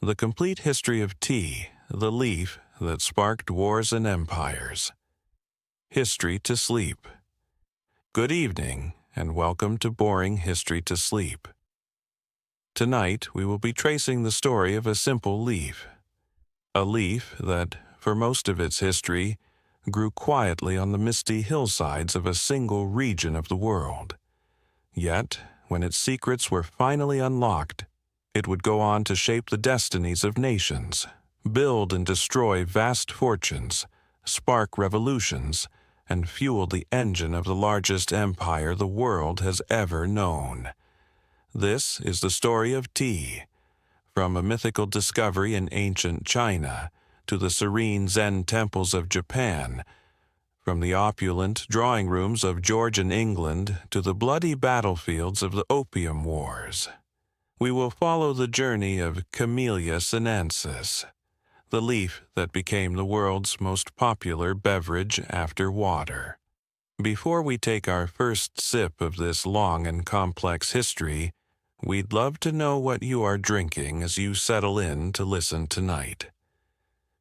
The Complete History of Tea, the Leaf That Sparked Wars and Empires. History to Sleep. Good evening, and welcome to Boring History to Sleep. Tonight, we will be tracing the story of a simple leaf. A leaf that, for most of its history, grew quietly on the misty hillsides of a single region of the world. Yet, when its secrets were finally unlocked, it would go on to shape the destinies of nations, build and destroy vast fortunes, spark revolutions, and fuel the engine of the largest empire the world has ever known. This is the story of tea, from a mythical discovery in ancient China to the serene Zen temples of Japan, from the opulent drawing rooms of Georgian England to the bloody battlefields of the Opium Wars. We will follow the journey of Camellia sinensis, the leaf that became the world's most popular beverage after water. Before we take our first sip of this long and complex history, we'd love to know what you are drinking as you settle in to listen tonight.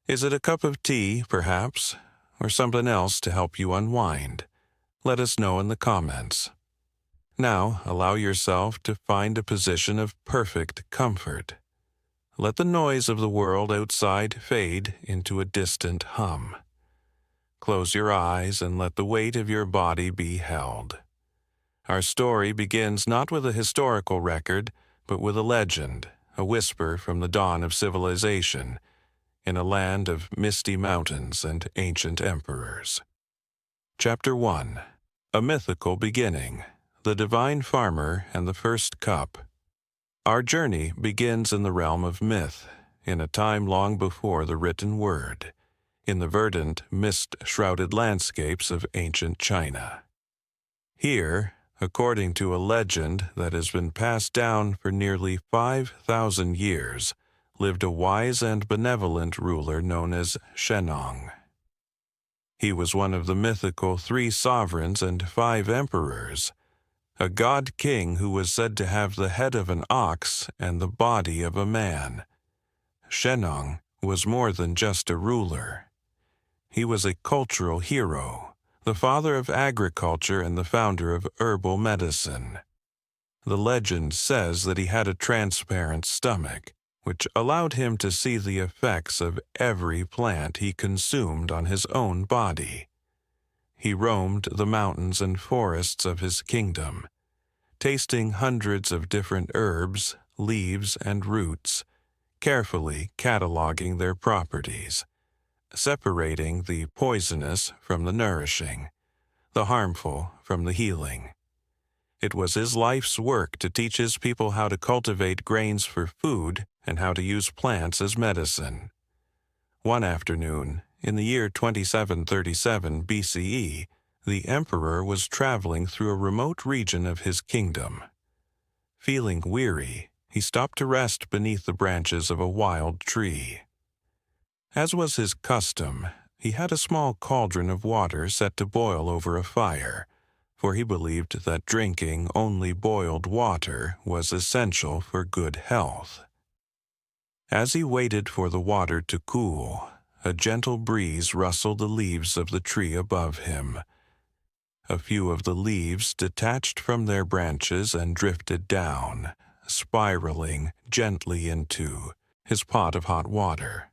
Is it a cup of tea, perhaps, or something else to help you unwind? Let us know in the comments. Now, allow yourself to find a position of perfect comfort. Let the noise of the world outside fade into a distant hum. Close your eyes and let the weight of your body be held. Our story begins not with a historical record, but with a legend, a whisper from the dawn of civilization, in a land of misty mountains and ancient emperors. Chapter 1. A Mythical Beginning. The Divine Farmer and the First Cup. Our journey begins in the realm of myth, in a time long before the written word, in the verdant, mist-shrouded landscapes of ancient China. Here, according to a legend that has been passed down for nearly 5,000 years, lived a wise and benevolent ruler known as Shennong. He was one of the mythical 3 sovereigns and 5 emperors, a god-king who was said to have the head of an ox and the body of a man. Shennong was more than just a ruler. He was a cultural hero, the father of agriculture and the founder of herbal medicine. The legend says that he had a transparent stomach, which allowed him to see the effects of every plant he consumed on his own body. He roamed the mountains and forests of his kingdom, tasting hundreds of different herbs, leaves, and roots, carefully cataloging their properties, separating the poisonous from the nourishing, the harmful from the healing. It was his life's work to teach his people how to cultivate grains for food and how to use plants as medicine. One afternoon, in the year 2737 BCE, the emperor was traveling through a remote region of his kingdom. Feeling weary, he stopped to rest beneath the branches of a wild tree. As was his custom, he had a small cauldron of water set to boil over a fire, for he believed that drinking only boiled water was essential for good health. As he waited for the water to cool, a gentle breeze rustled the leaves of the tree above him. A few of the leaves detached from their branches and drifted down, spiraling gently into his pot of hot water.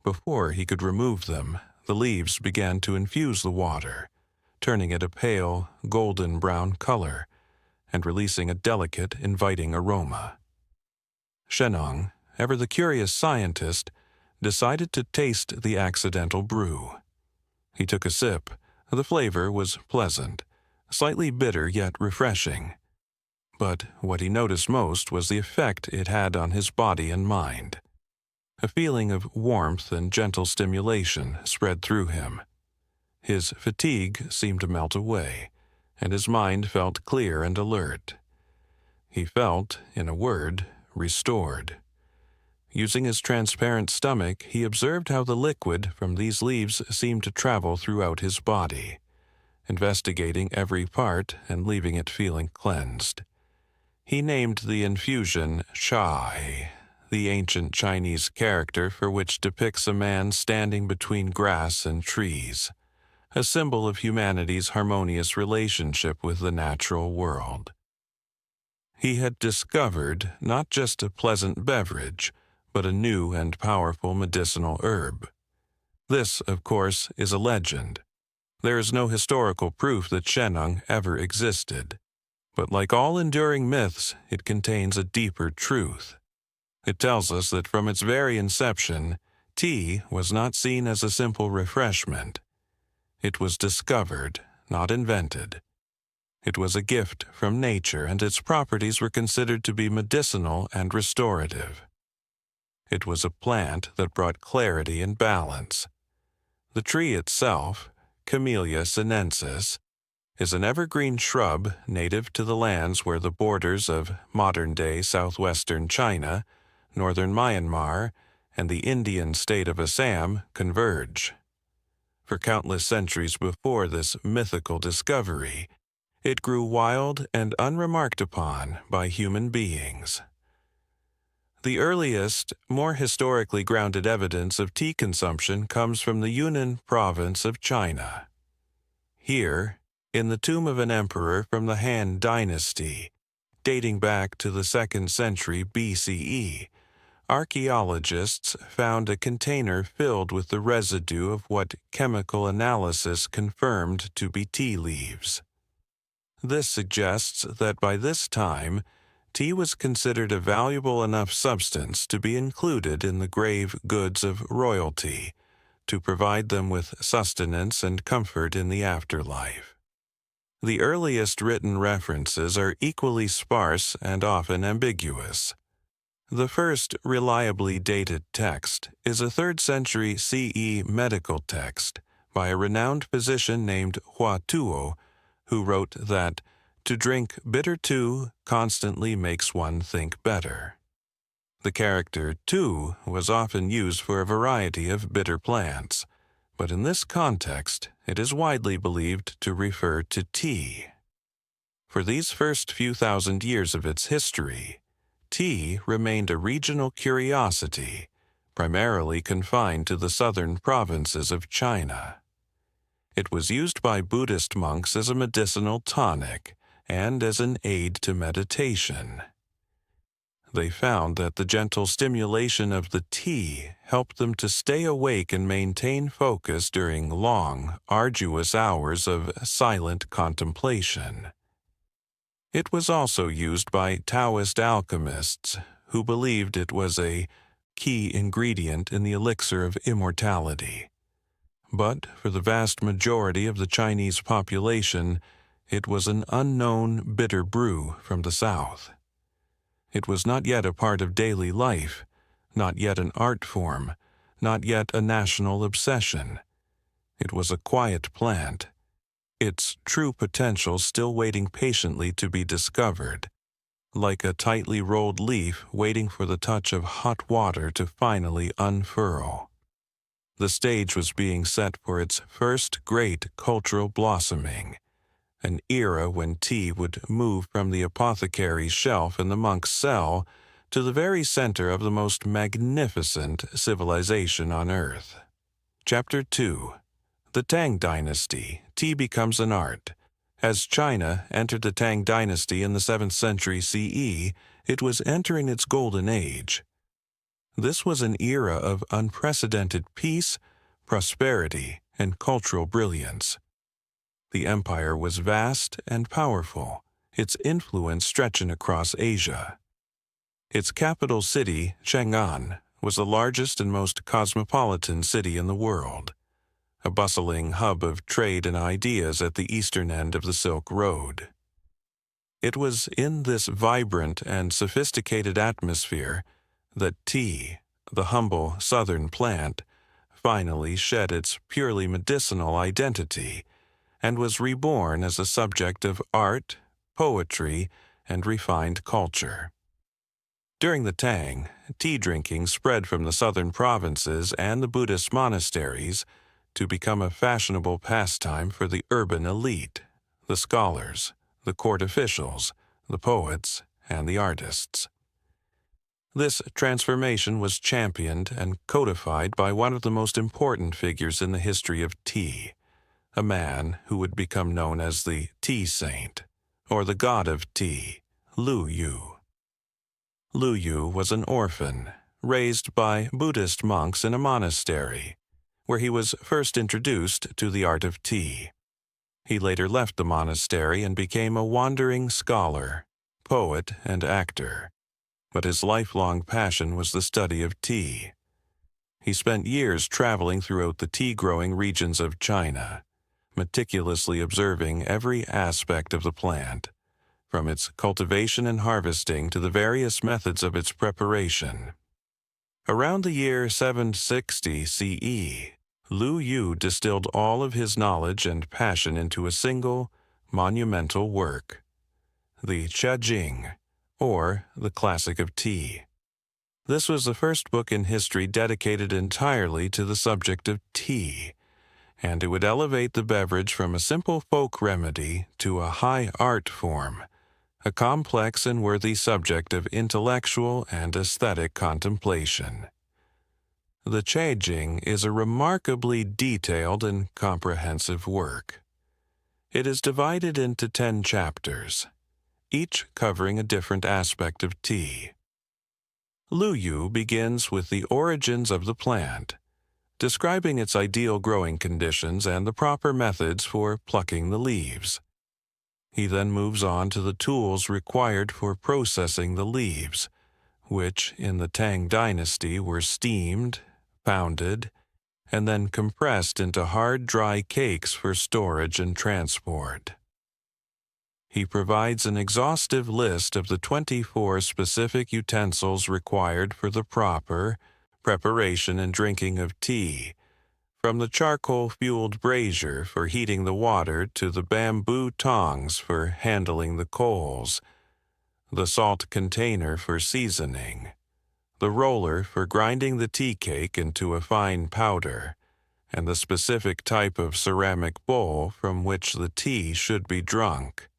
Before he could remove them, the leaves began to infuse the water, turning it a pale, golden-brown color and releasing a delicate, inviting aroma. Shennong, ever the curious scientist, decided to taste the accidental brew. He took a sip. The flavor was pleasant, slightly bitter yet refreshing. But what he noticed most was the effect it had on his body and mind. A feeling of warmth and gentle stimulation spread through him. His fatigue seemed to melt away, and his mind felt clear and alert. He felt, in a word, restored. Using his transparent stomach, he observed how the liquid from these leaves seemed to travel throughout his body, investigating every part and leaving it feeling cleansed. He named the infusion Chai, the ancient Chinese character for which depicts a man standing between grass and trees, a symbol of humanity's harmonious relationship with the natural world. He had discovered not just a pleasant beverage, but a new and powerful medicinal herb. This, of course, is a legend. There is no historical proof that Sheneng ever existed. But like all enduring myths, it contains a deeper truth. It tells us that from its very inception, tea was not seen as a simple refreshment. It was discovered, not invented. It was a gift from nature, and its properties were considered to be medicinal and restorative. It was a plant that brought clarity and balance. The tree itself, Camellia sinensis, is an evergreen shrub native to the lands where the borders of modern-day southwestern China, northern Myanmar, and the Indian state of Assam converge. For countless centuries before this mythical discovery, it grew wild and unremarked upon by human beings. The earliest, more historically grounded evidence of tea consumption comes from the Yunnan province of China. Here, in the tomb of an emperor from the Han Dynasty, dating back to the 2nd century BCE, archaeologists found a container filled with the residue of what chemical analysis confirmed to be tea leaves. This suggests that by this time, tea was considered a valuable enough substance to be included in the grave goods of royalty, to provide them with sustenance and comfort in the afterlife. The earliest written references are equally sparse and often ambiguous. The first reliably dated text is a 3rd century CE medical text by a renowned physician named Hua Tuo, who wrote that, "To drink bitter tea constantly makes one think better." The character tu was often used for a variety of bitter plants, but in this context, it is widely believed to refer to tea. For these first few thousand years of its history, tea remained a regional curiosity, primarily confined to the southern provinces of China. It was used by Buddhist monks as a medicinal tonic and as an aid to meditation. They found that the gentle stimulation of the tea helped them to stay awake and maintain focus during long, arduous hours of silent contemplation. It was also used by Taoist alchemists, who believed it was a key ingredient in the elixir of immortality. But for the vast majority of the Chinese population, it was an unknown bitter brew from the south. It was not yet a part of daily life, not yet an art form, not yet a national obsession. It was a quiet plant, its true potential still waiting patiently to be discovered, like a tightly rolled leaf waiting for the touch of hot water to finally unfurl. The stage was being set for its first great cultural blossoming, an era when tea would move from the apothecary's shelf in the monk's cell to the very center of the most magnificent civilization on earth. Chapter 2. The Tang Dynasty, Tea Becomes an Art. As China entered the Tang Dynasty in the 7th century CE, it was entering its golden age. This was an era of unprecedented peace, prosperity, and cultural brilliance. The empire was vast and powerful, its influence stretching across Asia. Its capital city, Chang'an, was the largest and most cosmopolitan city in the world, a bustling hub of trade and ideas at the eastern end of the Silk Road. It was in this vibrant and sophisticated atmosphere that tea, the humble southern plant, finally shed its purely medicinal identity and was reborn as a subject of art, poetry, and refined culture. During the Tang, tea drinking spread from the southern provinces and the Buddhist monasteries to become a fashionable pastime for the urban elite, the scholars, the court officials, the poets, and the artists. This transformation was championed and codified by one of the most important figures in the history of tea, a man who would become known as the Tea Saint, or the God of Tea, Lu Yu. Lu Yu was an orphan, raised by Buddhist monks in a monastery, where he was first introduced to the art of tea. He later left the monastery and became a wandering scholar, poet, and actor, but his lifelong passion was the study of tea. He spent years traveling throughout the tea-growing regions of China, meticulously observing every aspect of the plant, from its cultivation and harvesting to the various methods of its preparation. Around the year 760 CE, Lu Yu distilled all of his knowledge and passion into a single, monumental work, the Chajing, or the Classic of Tea. This was the first book in history dedicated entirely to the subject of tea, and it would elevate the beverage from a simple folk remedy to a high art form, a complex and worthy subject of intellectual and aesthetic contemplation. The Chajing is a remarkably detailed and comprehensive work. It is divided into 10 chapters, each covering a different aspect of tea. Lu Yu begins with the origins of the plant, describing its ideal growing conditions and the proper methods for plucking the leaves. He then moves on to the tools required for processing the leaves, which in the Tang dynasty were steamed, pounded, and then compressed into hard, dry cakes for storage and transport. He provides an exhaustive list of the 24 specific utensils required for the proper preparation and drinking of tea, from the charcoal-fueled brazier for heating the water to the bamboo tongs for handling the coals, the salt container for seasoning, the roller for grinding the tea cake into a fine powder, and the specific type of ceramic bowl from which the tea should be drunk.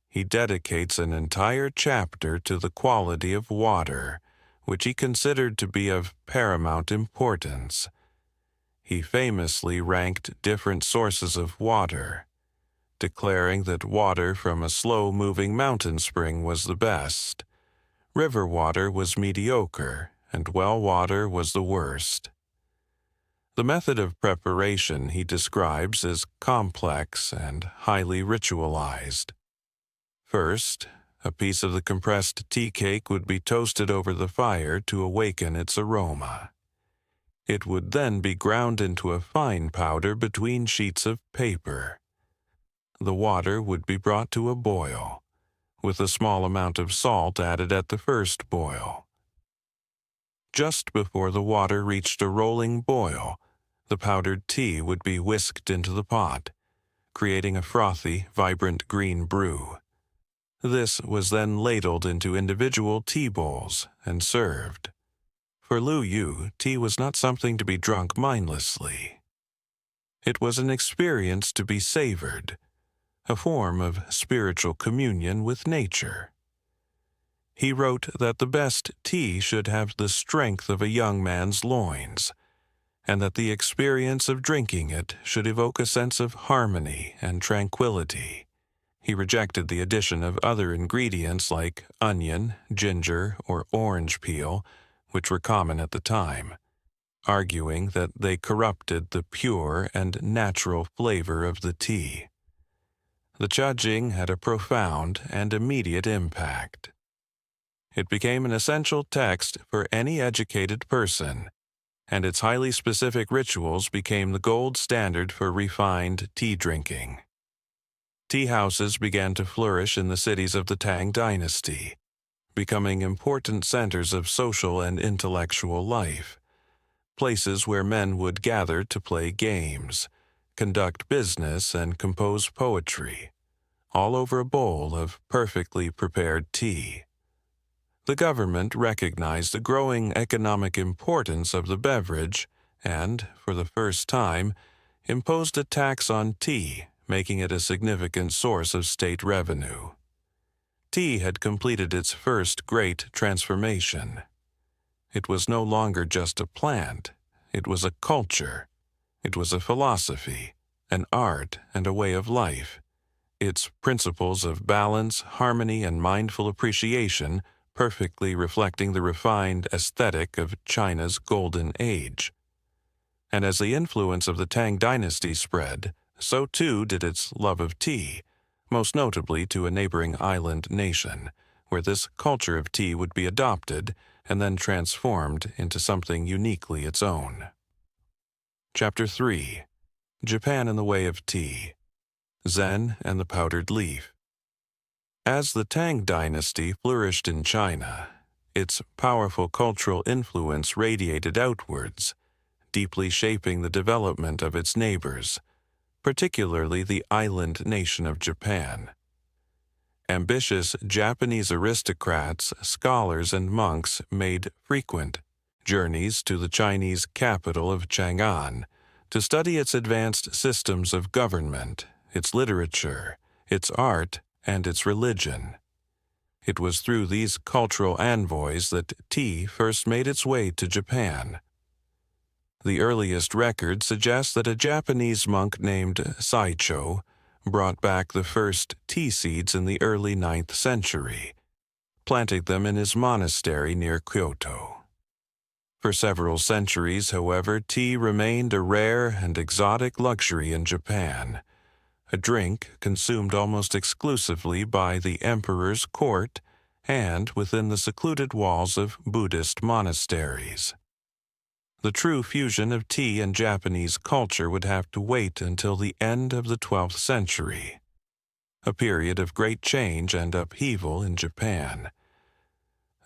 He dedicates an entire chapter to the quality of water, which he considered to be of paramount importance. He famously ranked different sources of water, declaring that water from a slow-moving mountain spring was the best, river water was mediocre, and well water was the worst. The method of preparation he describes as complex and highly ritualized. First, a piece of the compressed tea cake would be toasted over the fire to awaken its aroma. It would then be ground into a fine powder between sheets of paper. The water would be brought to a boil, with a small amount of salt added at the first boil. Just before the water reached a rolling boil, the powdered tea would be whisked into the pot, creating a frothy, vibrant green brew. This was then ladled into individual tea bowls and served. For Lu Yu, tea was not something to be drunk mindlessly. It was an experience to be savored, a form of spiritual communion with nature. He wrote that the best tea should have the strength of a young man's loins, and that the experience of drinking it should evoke a sense of harmony and tranquility. He rejected the addition of other ingredients like onion, ginger, or orange peel, which were common at the time, arguing that they corrupted the pure and natural flavor of the tea. The Chajing had a profound and immediate impact. It became an essential text for any educated person, and its highly specific rituals became the gold standard for refined tea drinking. Tea houses began to flourish in the cities of the Tang dynasty, becoming important centers of social and intellectual life, places where men would gather to play games, conduct business, and compose poetry, all over a bowl of perfectly prepared tea. The government recognized the growing economic importance of the beverage and, for the first time, imposed a tax on tea, making it a significant source of state revenue. tea had completed its first great transformation. It was no longer just a plant. It was a culture. It was a philosophy, an art, and a way of life. Its principles of balance, harmony, and mindful appreciation perfectly reflecting the refined aesthetic of China's golden age. And as the influence of the Tang dynasty spread, so too did its love of tea, most notably to a neighboring island nation, where this culture of tea would be adopted and then transformed into something uniquely its own. Chapter 3. Japan in the Way of Tea. Zen and the Powdered Leaf. As the Tang dynasty flourished in China, its powerful cultural influence radiated outwards, deeply shaping the development of its neighbors, particularly the island nation of Japan. Ambitious Japanese aristocrats, scholars, and monks made frequent journeys to the Chinese capital of Chang'an to study its advanced systems of government, its literature, its art, and its religion. It was through these cultural envoys that tea first made its way to Japan. The earliest record suggests that a Japanese monk named Saicho brought back the first tea seeds in the early 9th century, planting them in his monastery near Kyoto. For several centuries, however, tea remained a rare and exotic luxury in Japan, a drink consumed almost exclusively by the emperor's court and within the secluded walls of Buddhist monasteries. The true fusion of tea and Japanese culture would have to wait until the end of the 12th century, a period of great change and upheaval in Japan.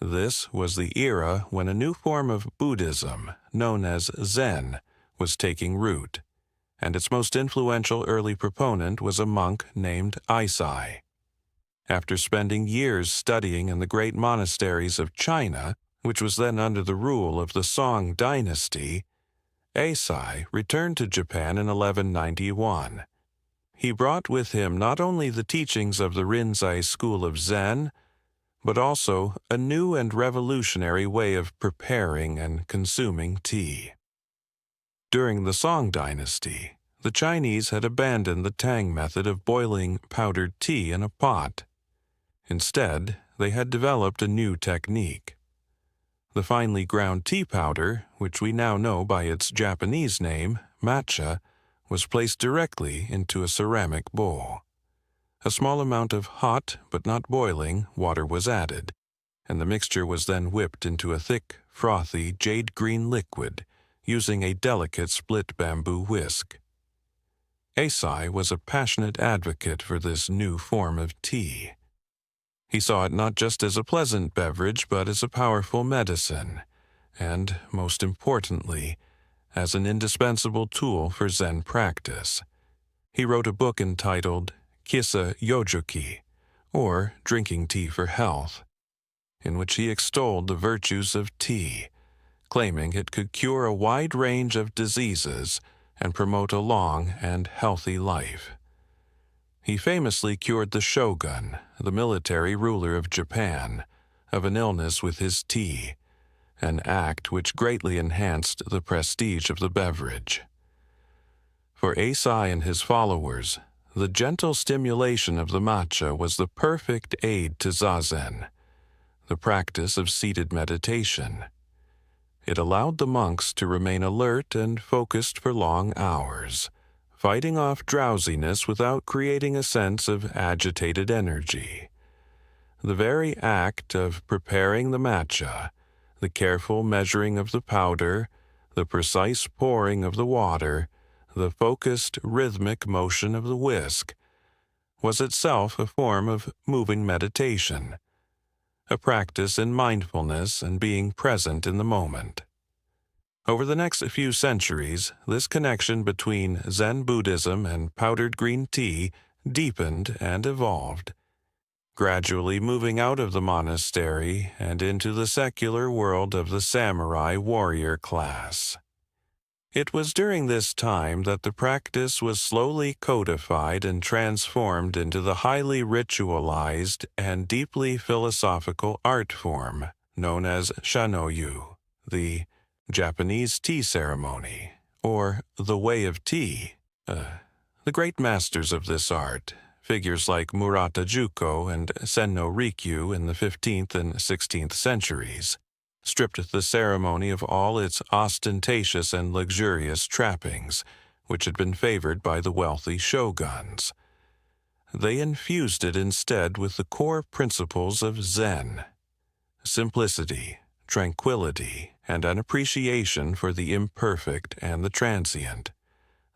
This was the era when a new form of Buddhism, known as Zen, was taking root, and its most influential early proponent was a monk named Eisai. After spending years studying in the great monasteries of China, which was then under the rule of the Song dynasty, Eisai returned to Japan in 1191. He brought with him not only the teachings of the Rinzai school of Zen, but also a new and revolutionary way of preparing and consuming tea. During the Song dynasty, the Chinese had abandoned the Tang method of boiling powdered tea in a pot. Instead, they had developed a new technique. The finely ground tea powder, which we now know by its Japanese name, matcha, was placed directly into a ceramic bowl. A small amount of hot, but not boiling, water was added, and the mixture was then whipped into a thick, frothy, jade-green liquid using a delicate split bamboo whisk. Eisai was a passionate advocate for this new form of tea. He saw it not just as a pleasant beverage, but as a powerful medicine, and, most importantly, as an indispensable tool for Zen practice. He wrote a book entitled Kissa Yojuki, or Drinking Tea for Health, in which he extolled the virtues of tea, claiming it could cure a wide range of diseases and promote a long and healthy life. He famously cured the shogun, the military ruler of Japan, of an illness with his tea, an act which greatly enhanced the prestige of the beverage. For Eisai and his followers, the gentle stimulation of the matcha was the perfect aid to zazen, the practice of seated meditation. It allowed the monks to remain alert and focused for long hours, fighting off drowsiness without creating a sense of agitated energy. The very act of preparing the matcha, the careful measuring of the powder, the precise pouring of the water, the focused rhythmic motion of the whisk, was itself a form of moving meditation, a practice in mindfulness and being present in the moment. Over the next few centuries, this connection between Zen Buddhism and powdered green tea deepened and evolved, gradually moving out of the monastery and into the secular world of the samurai warrior class. It was during this time that the practice was slowly codified and transformed into the highly ritualized and deeply philosophical art form known as shanoyu, the Japanese tea ceremony, or the way of tea. The great masters of this art, figures like Murata Juko and Senno Rikyu in the 15th and 16th centuries, stripped the ceremony of all its ostentatious and luxurious trappings, which had been favored by the wealthy shoguns. They infused it instead with the core principles of Zen: simplicity, tranquility, and an appreciation for the imperfect and the transient.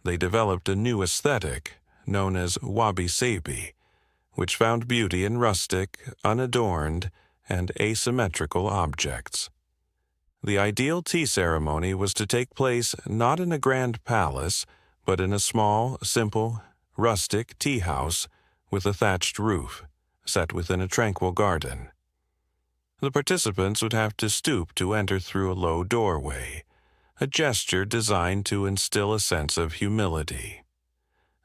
They developed a new aesthetic, known as wabi-sabi, which found beauty in rustic, unadorned, and asymmetrical objects. The ideal tea ceremony was to take place not in a grand palace, but in a small, simple, rustic tea house with a thatched roof, set within a tranquil garden. The participants would have to stoop to enter through a low doorway, a gesture designed to instill a sense of humility.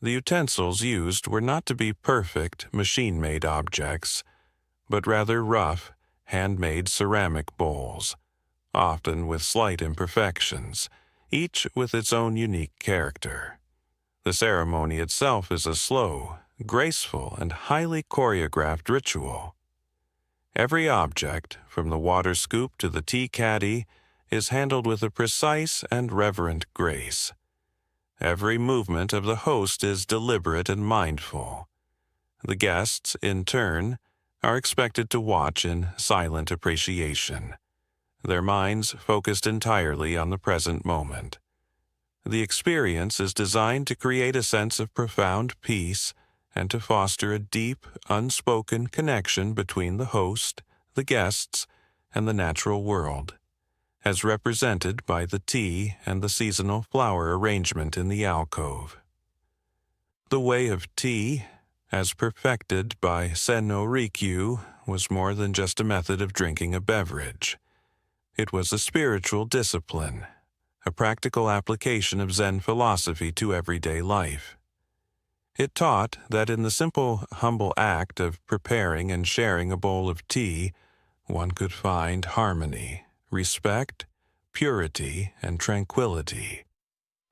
The utensils used were not to be perfect, machine-made objects, but rather rough, handmade ceramic bowls, often with slight imperfections, each with its own unique character. The ceremony itself is a slow, graceful, and highly choreographed ritual. Every object, from the water scoop to the tea caddy, is handled with a precise and reverent grace. Every movement of the host is deliberate and mindful. The guests, in turn, are expected to watch in silent appreciation, their minds focused entirely on the present moment. The experience is designed to create a sense of profound peace and to foster a deep, unspoken connection between the host, the guests, and the natural world, as represented by the tea and the seasonal flower arrangement in the alcove. The way of tea, as perfected by Senno Rikyu, was more than just a method of drinking a beverage. It was a spiritual discipline, a practical application of Zen philosophy to everyday life. It taught that in the simple, humble act of preparing and sharing a bowl of tea, one could find harmony, respect, purity, and tranquility,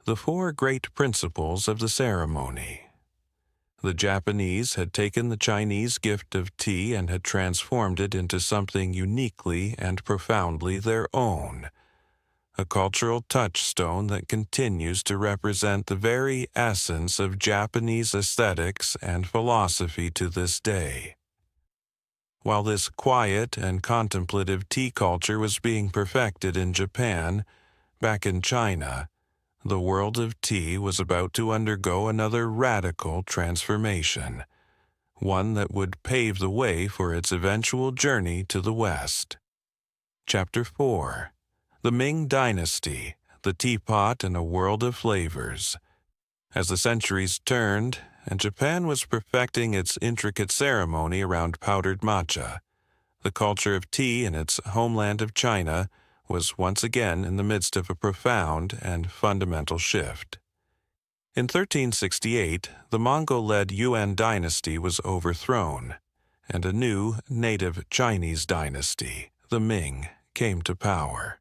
the four great principles of the ceremony. The Japanese had taken the Chinese gift of tea and had transformed it into something uniquely and profoundly their own, a cultural touchstone that continues to represent the very essence of Japanese aesthetics and philosophy to this day. While this quiet and contemplative tea culture was being perfected in Japan, back in China, the world of tea was about to undergo another radical transformation, one that would pave the way for its eventual journey to the West. Chapter 4: The Ming Dynasty, the Teapot and a World of Flavors. As the centuries turned, and Japan was perfecting its intricate ceremony around powdered matcha, the culture of tea in its homeland of China was once again in the midst of a profound and fundamental shift. In 1368, the Mongol-led Yuan dynasty was overthrown, and a new native Chinese dynasty, the Ming, came to power.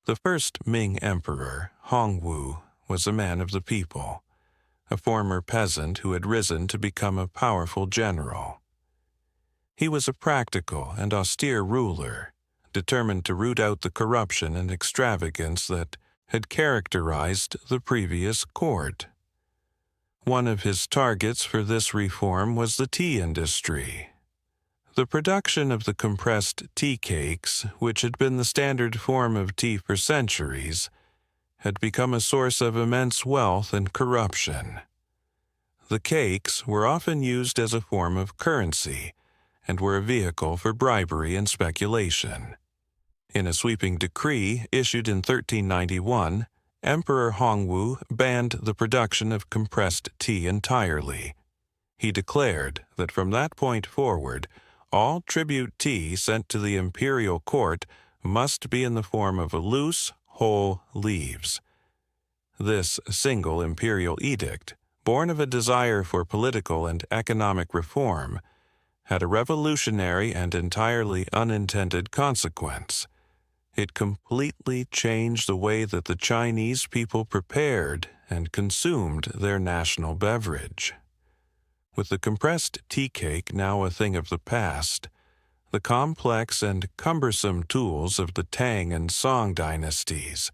The first Ming emperor, Hongwu, was a man of the people, a former peasant who had risen to become a powerful general. He was a practical and austere ruler, determined to root out the corruption and extravagance that had characterized the previous court. One of his targets for this reform was the tea industry. The production of the compressed tea cakes, which had been the standard form of tea for centuries, had become a source of immense wealth and corruption. The cakes were often used as a form of currency and were a vehicle for bribery and speculation. In a sweeping decree issued in 1391, Emperor Hongwu banned the production of compressed tea entirely. He declared that from that point forward, all tribute tea sent to the imperial court must be in the form of loose, whole leaves, This single imperial edict, born of a desire for political and economic reform, had a revolutionary and entirely unintended consequence. It completely changed the way that the Chinese people prepared and consumed their national beverage. With the compressed tea cake now a thing of the past, the complex and cumbersome tools of the Tang and Song dynasties,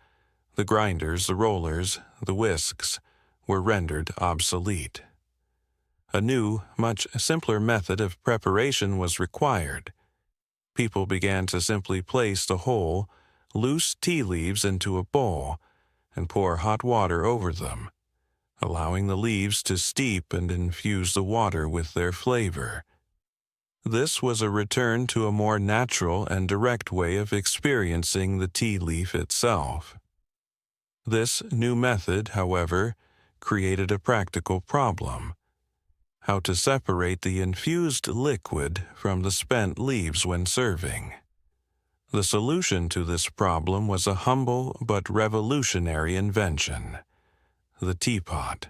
the grinders, the rollers, the whisks, were rendered obsolete. A new, much simpler method of preparation was required. People began to simply place the whole, loose tea leaves into a bowl and pour hot water over them, allowing the leaves to steep and infuse the water with their flavor. This was a return to a more natural and direct way of experiencing the tea leaf itself. This new method, however, created a practical problem: how to separate the infused liquid from the spent leaves when serving. The solution to this problem was a humble but revolutionary invention: the teapot.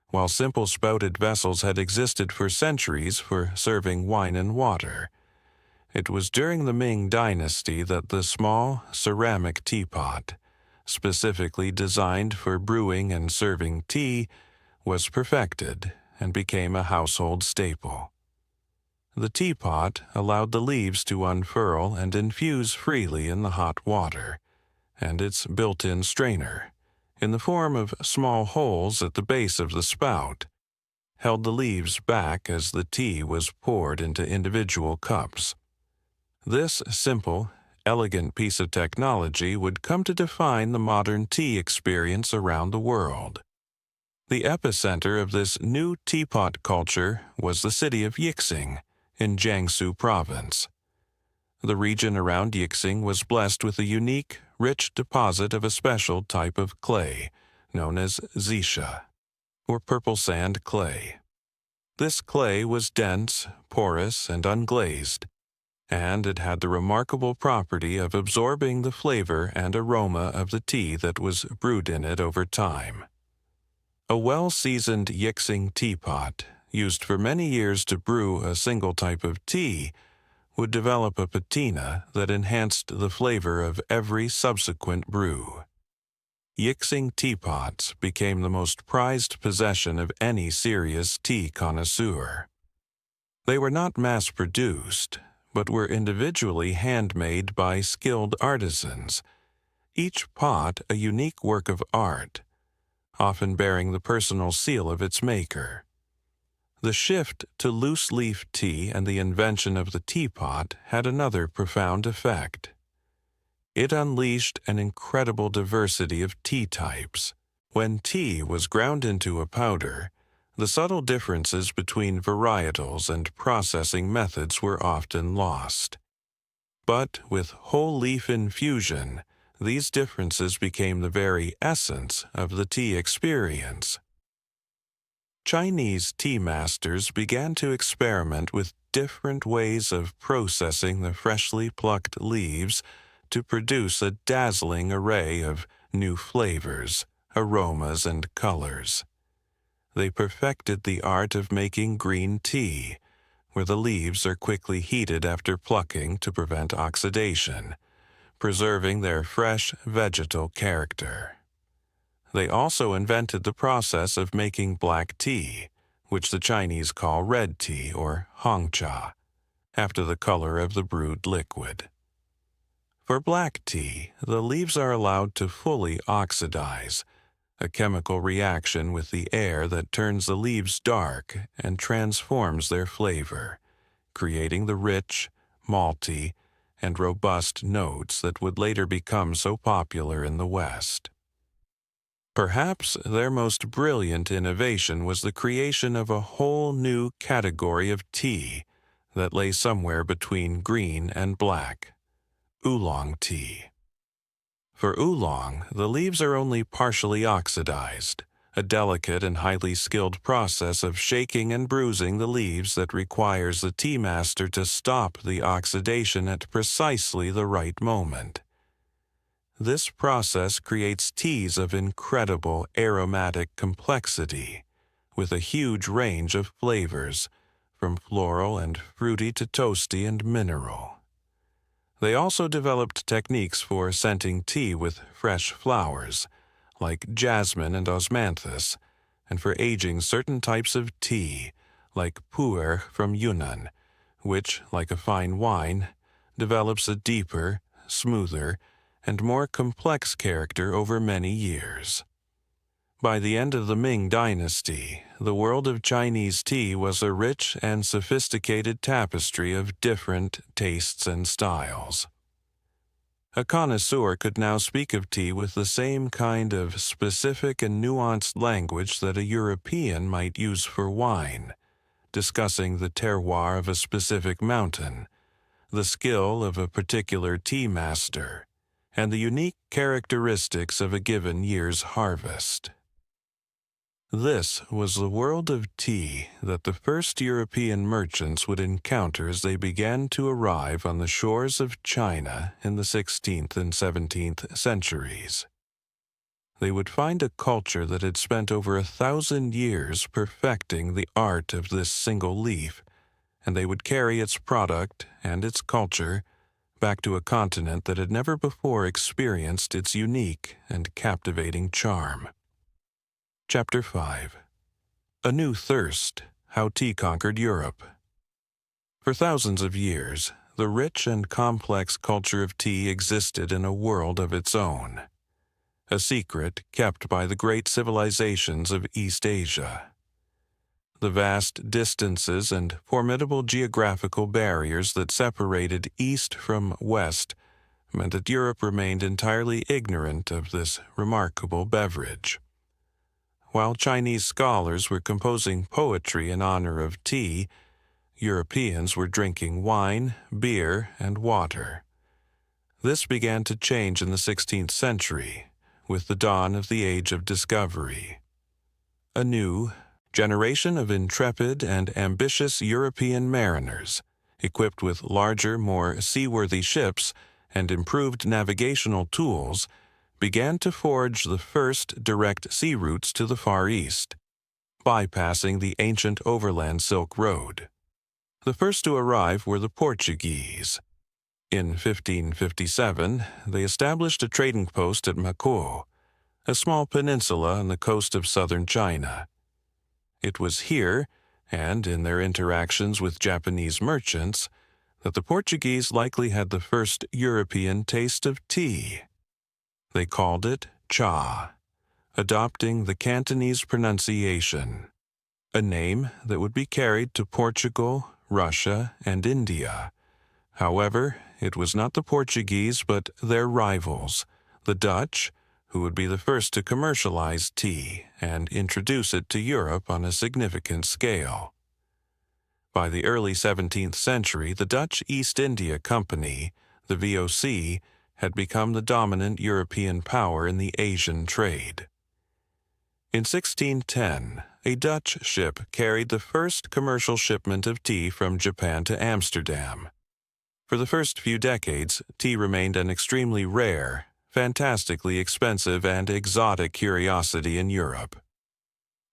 While simple spouted vessels had existed for centuries for serving wine and water, it was during the Ming Dynasty that the small ceramic teapot, specifically designed for brewing and serving tea, was perfected and became a household staple. The teapot allowed the leaves to unfurl and infuse freely in the hot water, and its built-in strainer, in the form of small holes at the base of the spout, held the leaves back as the tea was poured into individual cups. This simple, elegant piece of technology would come to define the modern tea experience around the world. The epicenter of this new teapot culture was the city of Yixing in Jiangsu province. The region around Yixing was blessed with a unique, rich deposit of a special type of clay, known as xisha, or purple sand clay. This clay was dense, porous, and unglazed, and it had the remarkable property of absorbing the flavor and aroma of the tea that was brewed in it over time. A well-seasoned Yixing teapot, used for many years to brew a single type of tea, would develop a patina that enhanced the flavor of every subsequent brew. Yixing teapots became the most prized possession of any serious tea connoisseur. They were not mass-produced, but were individually handmade by skilled artisans, each pot a unique work of art, often bearing the personal seal of its maker. The shift to loose-leaf tea and the invention of the teapot had another profound effect. It unleashed an incredible diversity of tea types. When tea was ground into a powder, the subtle differences between varietals and processing methods were often lost. But with whole-leaf infusion, these differences became the very essence of the tea experience. Chinese tea masters began to experiment with different ways of processing the freshly plucked leaves to produce a dazzling array of new flavors, aromas, and colors. They perfected the art of making green tea, where the leaves are quickly heated after plucking to prevent oxidation, preserving their fresh vegetal character. They also invented the process of making black tea, which the Chinese call red tea or hongcha, after the color of the brewed liquid. For black tea, the leaves are allowed to fully oxidize, a chemical reaction with the air that turns the leaves dark and transforms their flavor, creating the rich, malty, and robust notes that would later become so popular in the West. Perhaps their most brilliant innovation was the creation of a whole new category of tea that lay somewhere between green and black: oolong tea. For oolong, the leaves are only partially oxidized, a delicate and highly skilled process of shaking and bruising the leaves that requires the tea master to stop the oxidation at precisely the right moment. This process creates teas of incredible aromatic complexity, with a huge range of flavors, from floral and fruity to toasty and mineral. They also developed techniques for scenting tea with fresh flowers, like jasmine and osmanthus, and for aging certain types of tea, like pu'er from Yunnan, which, like a fine wine, develops a deeper, smoother, and more complex character over many years. By the end of the Ming Dynasty, the world of Chinese tea was a rich and sophisticated tapestry of different tastes and styles. A connoisseur could now speak of tea with the same kind of specific and nuanced language that a European might use for wine, discussing the terroir of a specific mountain, the skill of a particular tea master, and the unique characteristics of a given year's harvest. This was the world of tea that the first European merchants would encounter as they began to arrive on the shores of China in the 16th and 17th centuries. They would find a culture that had spent over 1,000 years perfecting the art of this single leaf, and they would carry its product and its culture back to a continent that had never before experienced its unique and captivating charm. Chapter 5. A New Thirst, How Tea Conquered Europe. For thousands of years, the rich and complex culture of tea existed in a world of its own, a secret kept by the great civilizations of East Asia. The vast distances and formidable geographical barriers that separated East from West meant that Europe remained entirely ignorant of this remarkable beverage. While Chinese scholars were composing poetry in honor of tea, Europeans were drinking wine, beer, and water. This began to change in the 16th century, with the dawn of the Age of Discovery. A new generation of intrepid and ambitious European mariners, equipped with larger, more seaworthy ships and improved navigational tools, began to forge the first direct sea routes to the Far East, bypassing the ancient overland Silk Road. The first to arrive were the Portuguese. In 1557, they established a trading post at Macao, a small peninsula on the coast of southern China. It was here, and in their interactions with Japanese merchants, that the Portuguese likely had the first European taste of tea. They called it cha, adopting the Cantonese pronunciation, a name that would be carried to Portugal, Russia, and India. However, it was not the Portuguese but their rivals, the Dutch, who would be the first to commercialize tea and introduce it to Europe on a significant scale. By the early 17th century, the Dutch East India Company, the VOC, had become the dominant European power in the Asian trade. In 1610, a Dutch ship carried the first commercial shipment of tea from Japan to Amsterdam. For the first few decades, tea remained an extremely rare, fantastically expensive, and exotic curiosity in Europe.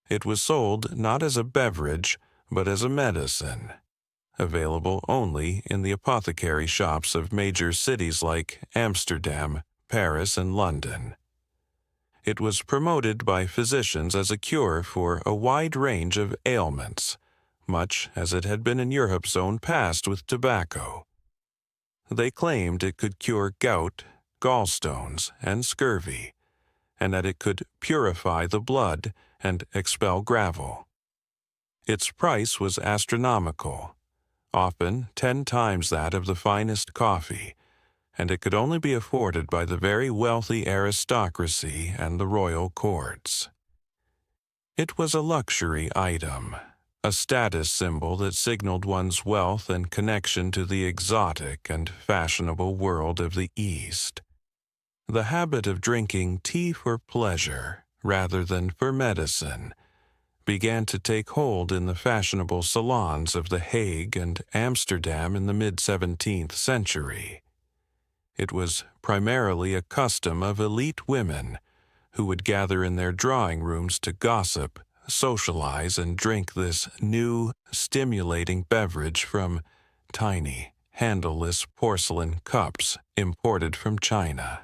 It was sold not as a beverage, but as a medicine, available only in the apothecary shops of major cities like Amsterdam, Paris, and London. It was promoted by physicians as a cure for a wide range of ailments, much as it had been in Europe's own past with tobacco. They claimed it could cure gout, gallstones, and scurvy, and that it could purify the blood and expel gravel. Its price was astronomical, often 10 times that of the finest coffee, and it could only be afforded by the very wealthy aristocracy and the royal courts. It was a luxury item, a status symbol that signaled one's wealth and connection to the exotic and fashionable world of the East. The habit of drinking tea for pleasure, rather than for medicine, began to take hold in the fashionable salons of The Hague and Amsterdam in the mid-17th century. It was primarily a custom of elite women who would gather in their drawing rooms to gossip, socialize, and drink this new, stimulating beverage from tiny, handleless porcelain cups imported from China.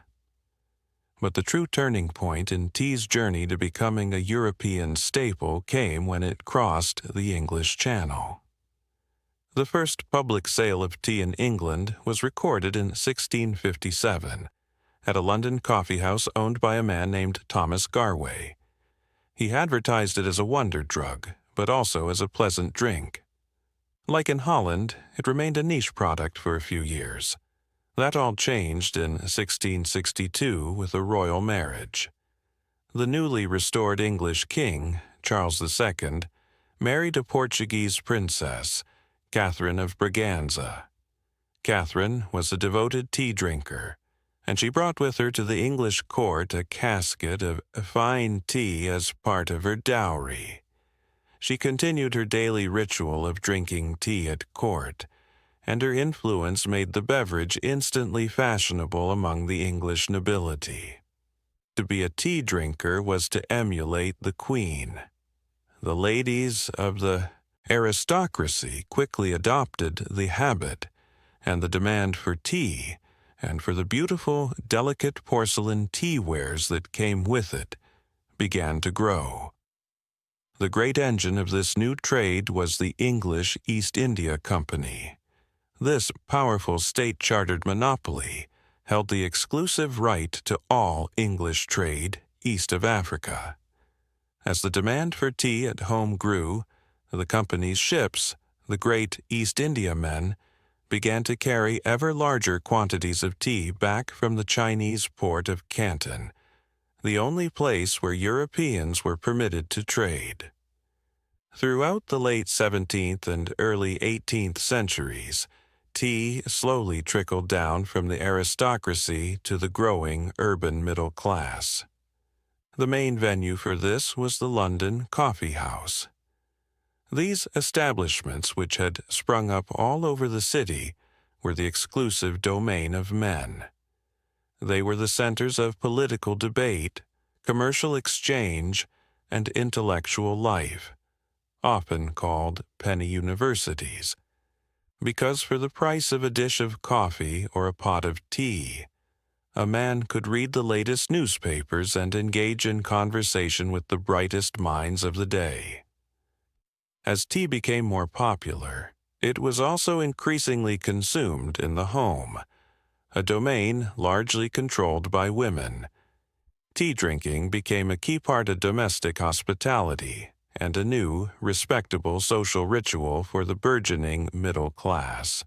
But the true turning point in tea's journey to becoming a European staple came when it crossed the English Channel. The first public sale of tea in England was recorded in 1657 at a London coffeehouse owned by a man named Thomas Garway. He advertised it as a wonder drug, but also as a pleasant drink. Like in Holland, it remained a niche product for a few years. That all changed in 1662 with a royal marriage. The newly restored English king, Charles II, married a Portuguese princess, Catherine of Braganza. Catherine was a devoted tea drinker, and she brought with her to the English court a casket of fine tea as part of her dowry. She continued her daily ritual of drinking tea at court, and her influence made the beverage instantly fashionable among the English nobility. To be a tea drinker was to emulate the queen. The ladies of the aristocracy quickly adopted the habit, and the demand for tea, and for the beautiful, delicate porcelain tea wares that came with it, began to grow. The great engine of this new trade was the English East India Company. This powerful state-chartered monopoly held the exclusive right to all English trade east of Africa. As the demand for tea at home grew, the company's ships, the great East Indiamen, began to carry ever larger quantities of tea back from the Chinese port of Canton, the only place where Europeans were permitted to trade. Throughout the late 17th and early 18th centuries, tea slowly trickled down from the aristocracy to the growing urban middle class. The main venue for this was the London Coffee House. These establishments, which had sprung up all over the city, were the exclusive domain of men. They were the centers of political debate, commercial exchange, and intellectual life, often called penny universities, because for the price of a dish of coffee or a pot of tea, a man could read the latest newspapers and engage in conversation with the brightest minds of the day. As tea became more popular, it was also increasingly consumed in the home, a domain largely controlled by women. Tea drinking became a key part of domestic hospitality and a new, respectable social ritual for the burgeoning middle class.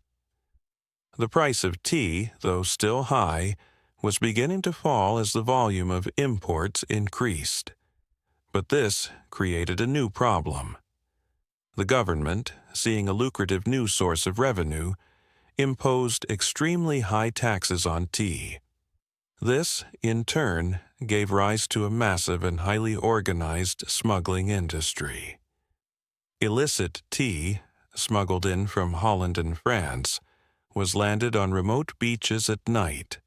The price of tea, though still high, was beginning to fall as the volume of imports increased. But this created a new problem. The government, seeing a lucrative new source of revenue, imposed extremely high taxes on tea. This, in turn, gave rise to a massive and highly organized smuggling industry. Illicit tea, smuggled in from Holland and France, was landed on remote beaches at night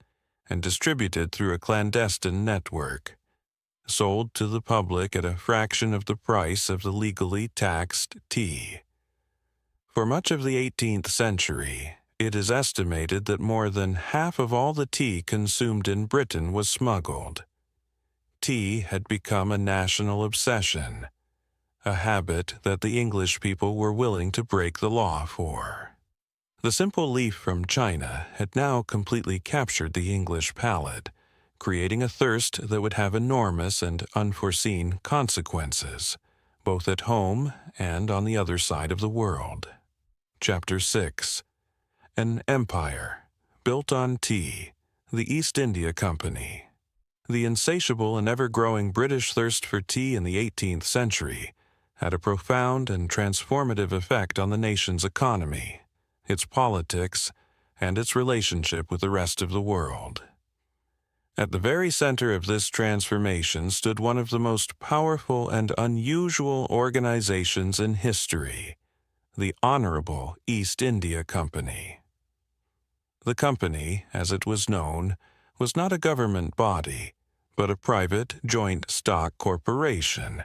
and distributed through a clandestine network, sold to the public at a fraction of the price of the legally taxed tea. For much of the 18th century, it is estimated that more than half of all the tea consumed in Britain was smuggled. Tea had become a national obsession, a habit that the English people were willing to break the law for. The simple leaf from China had now completely captured the English palate, creating a thirst that would have enormous and unforeseen consequences, both at home and on the other side of the world. Chapter 6. An Empire Built on Tea, the East India Company. The insatiable and ever-growing British thirst for tea in the 18th century had a profound and transformative effect on the nation's economy, its politics, and its relationship with the rest of the world. At the very center of this transformation stood one of the most powerful and unusual organizations in history, the Honorable East India Company. The company, as it was known, was not a government body, but a private joint stock corporation,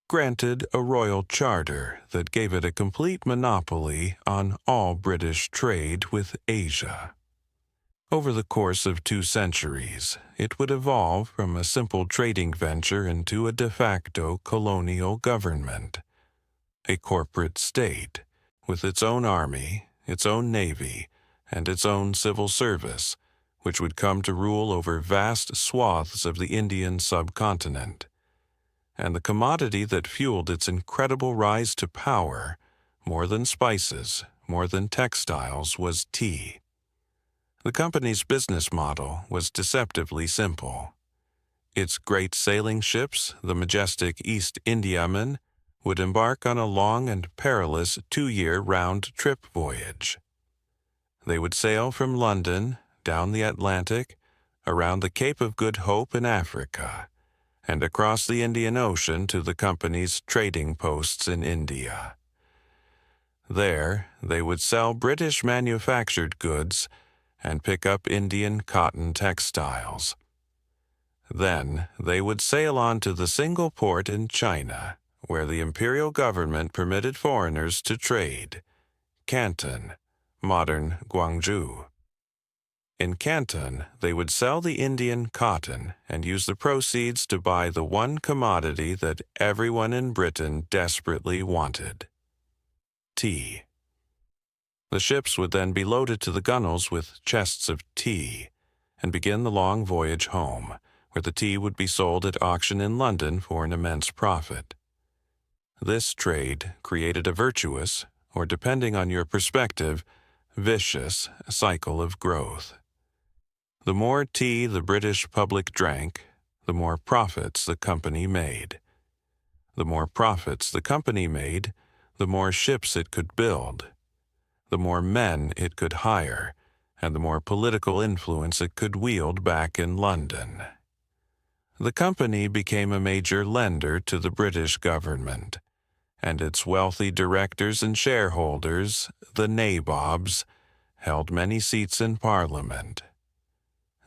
granted a royal charter that gave it a complete monopoly on all British trade with Asia. Over the course of 2 centuries, it would evolve from a simple trading venture into a de facto colonial government, a corporate state, with its own army, its own navy, and its own civil service, which would come to rule over vast swaths of the Indian subcontinent. And the commodity that fueled its incredible rise to power, more than spices, more than textiles, was tea. The company's business model was deceptively simple. Its great sailing ships, the majestic East Indiamen, would embark on a long and perilous 2-year round-trip voyage. They would sail from London, down the Atlantic, around the Cape of Good Hope in Africa, and across the Indian Ocean to the company's trading posts in India. There, they would sell British manufactured goods and pick up Indian cotton textiles. Then they would sail on to the single port in China, where the imperial government permitted foreigners to trade, Canton, modern Guangzhou. In Canton, they would sell the Indian cotton and use the proceeds to buy the one commodity that everyone in Britain desperately wanted: tea. The ships would then be loaded to the gunwales with chests of tea and begin the long voyage home, where the tea would be sold at auction in London for an immense profit. This trade created a virtuous, or depending on your perspective, vicious cycle of growth. The more tea the British public drank, the more profits the company made. The more profits the company made, the more ships it could build, the more men it could hire, and the more political influence it could wield back in London. The company became a major lender to the British government, and its wealthy directors and shareholders, the nabobs, held many seats in Parliament.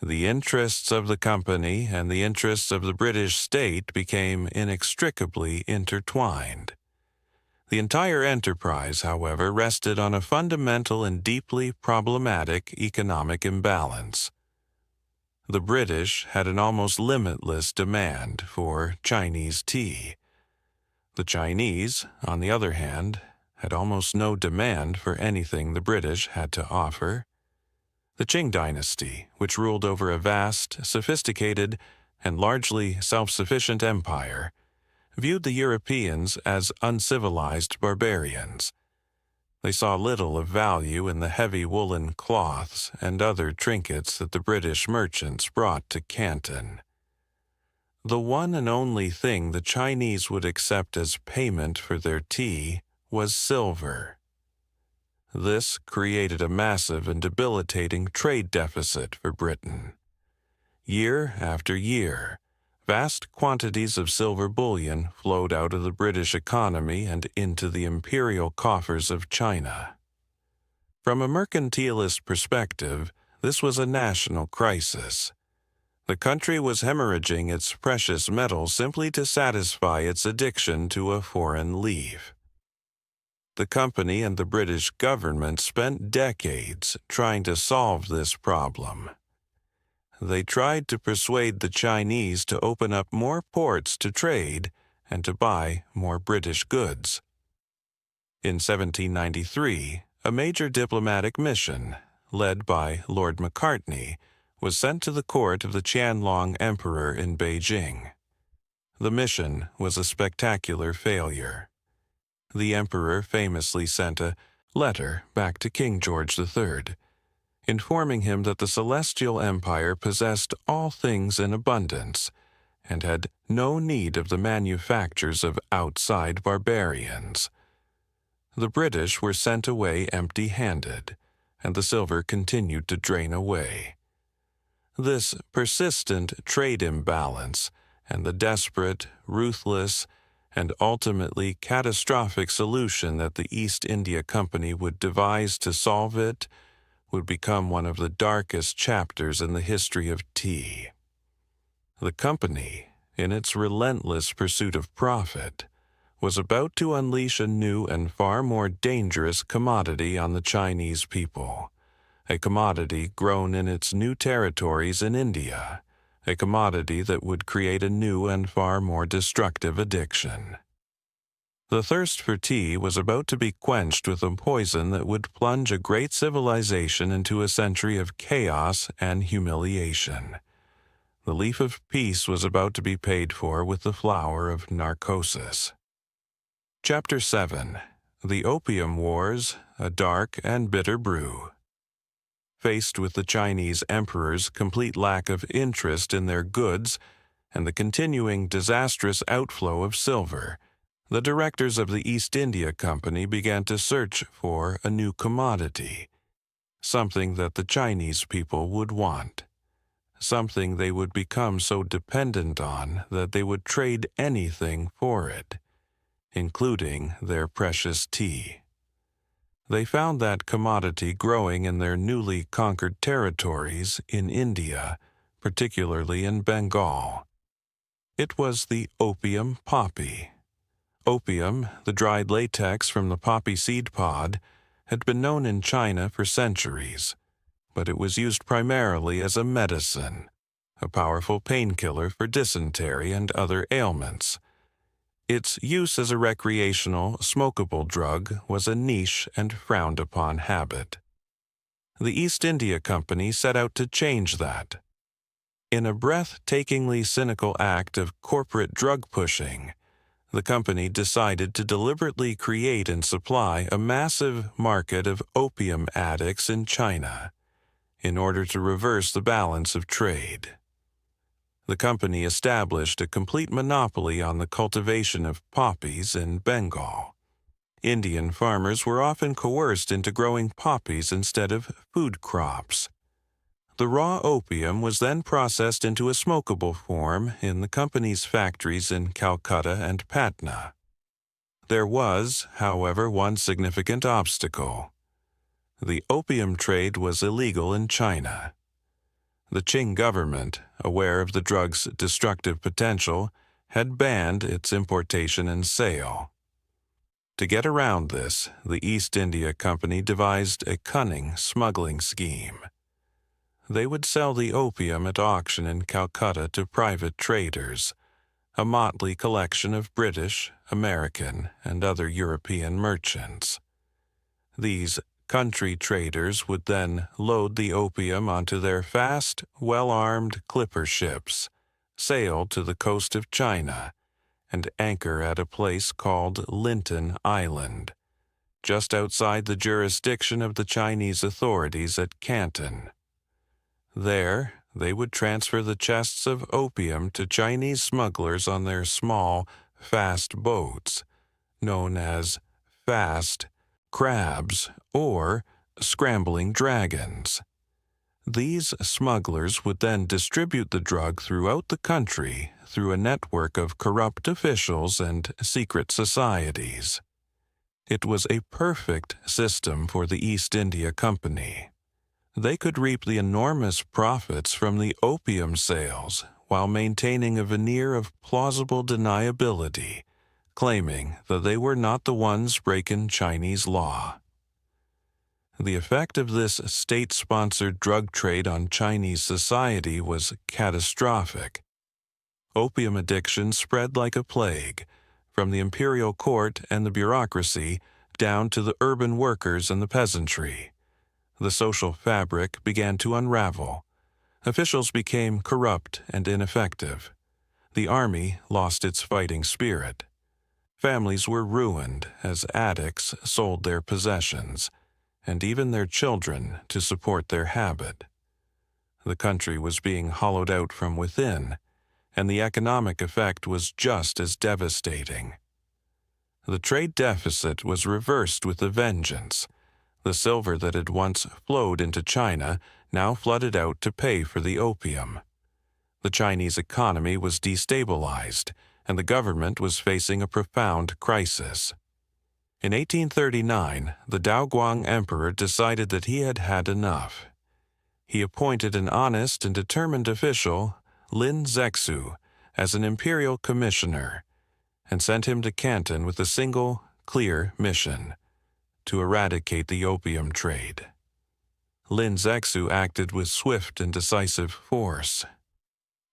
The interests of the company and the interests of the British state became inextricably intertwined. The entire enterprise, however, rested on a fundamental and deeply problematic economic imbalance. The British had an almost limitless demand for Chinese tea. The Chinese, on the other hand, had almost no demand for anything the British had to offer. The Qing dynasty, which ruled over a vast, sophisticated, and largely self-sufficient empire, viewed the Europeans as uncivilized barbarians. They saw little of value in the heavy woolen cloths and other trinkets that the British merchants brought to Canton. The one and only thing the Chinese would accept as payment for their tea was silver. This created a massive and debilitating trade deficit for Britain. Year after year, vast quantities of silver bullion flowed out of the British economy and into the imperial coffers of China. From a mercantilist perspective, this was a national crisis. The country was hemorrhaging its precious metals simply to satisfy its addiction to a foreign leaf. The company and the British government spent decades trying to solve this problem. They tried to persuade the Chinese to open up more ports to trade and to buy more British goods. In 1793, a major diplomatic mission, led by Lord Macartney, was sent to the court of the Qianlong Emperor in Beijing. The mission was a spectacular failure. The emperor famously sent a letter back to King George III, informing him that the Celestial Empire possessed all things in abundance and had no need of the manufactures of outside barbarians. The British were sent away empty-handed, and the silver continued to drain away. This persistent trade imbalance and the desperate, ruthless, and ultimately catastrophic solution that the East India Company would devise to solve it would become one of the darkest chapters in the history of tea. The company, in its relentless pursuit of profit, was about to unleash a new and far more dangerous commodity on the Chinese people, a commodity grown in its new territories in India, a commodity that would create a new and far more destructive addiction. The thirst for tea was about to be quenched with a poison that would plunge a great civilization into a century of chaos and humiliation. The leaf of peace was about to be paid for with the flower of narcosis. Chapter 7. The Opium Wars, a Dark and Bitter Brew. Faced with the Chinese emperor's complete lack of interest in their goods and the continuing disastrous outflow of silver, the directors of the East India Company began to search for a new commodity, something that the Chinese people would want, something they would become so dependent on that they would trade anything for it, including their precious tea. They found that commodity growing in their newly conquered territories in India, particularly in Bengal. It was the opium poppy. Opium, the dried latex from the poppy seed pod, had been known in China for centuries, but it was used primarily as a medicine, a powerful painkiller for dysentery and other ailments. Its use as a recreational, smokable drug was a niche and frowned-upon habit. The East India Company set out to change that. In a breathtakingly cynical act of corporate drug pushing, the company decided to deliberately create and supply a massive market of opium addicts in China, in order to reverse the balance of trade. The company established a complete monopoly on the cultivation of poppies in Bengal. Indian farmers were often coerced into growing poppies instead of food crops. The raw opium was then processed into a smokable form in the company's factories in Calcutta and Patna. There was, however, one significant obstacle. The opium trade was illegal in China. The Qing government, aware of the drug's destructive potential, had banned its importation and sale. To get around this, the East India Company devised a cunning smuggling scheme. They would sell the opium at auction in Calcutta to private traders, a motley collection of British, American, and other European merchants. These country traders would then load the opium onto their fast, well-armed clipper ships, sail to the coast of China, and anchor at a place called Linton Island, just outside the jurisdiction of the Chinese authorities at Canton. There, they would transfer the chests of opium to Chinese smugglers on their small, fast boats, known as fast crabs or scrambling dragons. These smugglers would then distribute the drug throughout the country through a network of corrupt officials and secret societies. It was a perfect system for the East India Company. They could reap the enormous profits from the opium sales while maintaining a veneer of plausible deniability, claiming that they were not the ones breaking Chinese law. The effect of this state-sponsored drug trade on Chinese society was catastrophic. Opium addiction spread like a plague, from the imperial court and the bureaucracy down to the urban workers and the peasantry. The social fabric began to unravel. Officials became corrupt and ineffective. The army lost its fighting spirit. Families were ruined as addicts sold their possessions, and even their children to support their habit. The country was being hollowed out from within, and the economic effect was just as devastating. The trade deficit was reversed with a vengeance. The silver that had once flowed into China now flooded out to pay for the opium. The Chinese economy was destabilized, and the government was facing a profound crisis. In 1839, the Daoguang Emperor decided that he had had enough. He appointed an honest and determined official, Lin Zexu, as an imperial commissioner, and sent him to Canton with a single, clear mission: to eradicate the opium trade. Lin Zexu acted with swift and decisive force.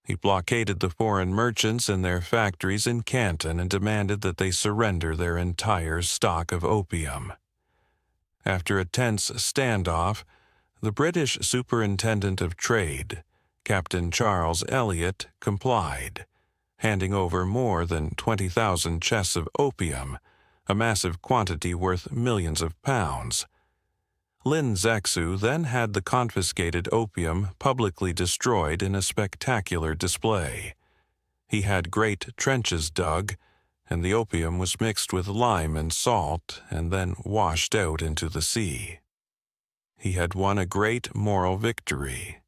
He blockaded the foreign merchants in their factories in Canton and demanded that they surrender their entire stock of opium. After a tense standoff, the British Superintendent of Trade, Captain Charles Elliot, complied, handing over more than 20,000 chests of opium, a massive quantity worth millions of pounds. Lin Zexu then had the confiscated opium publicly destroyed in a spectacular display. He had great trenches dug, and the opium was mixed with lime and salt and then washed out into the sea. He had won a great moral victory,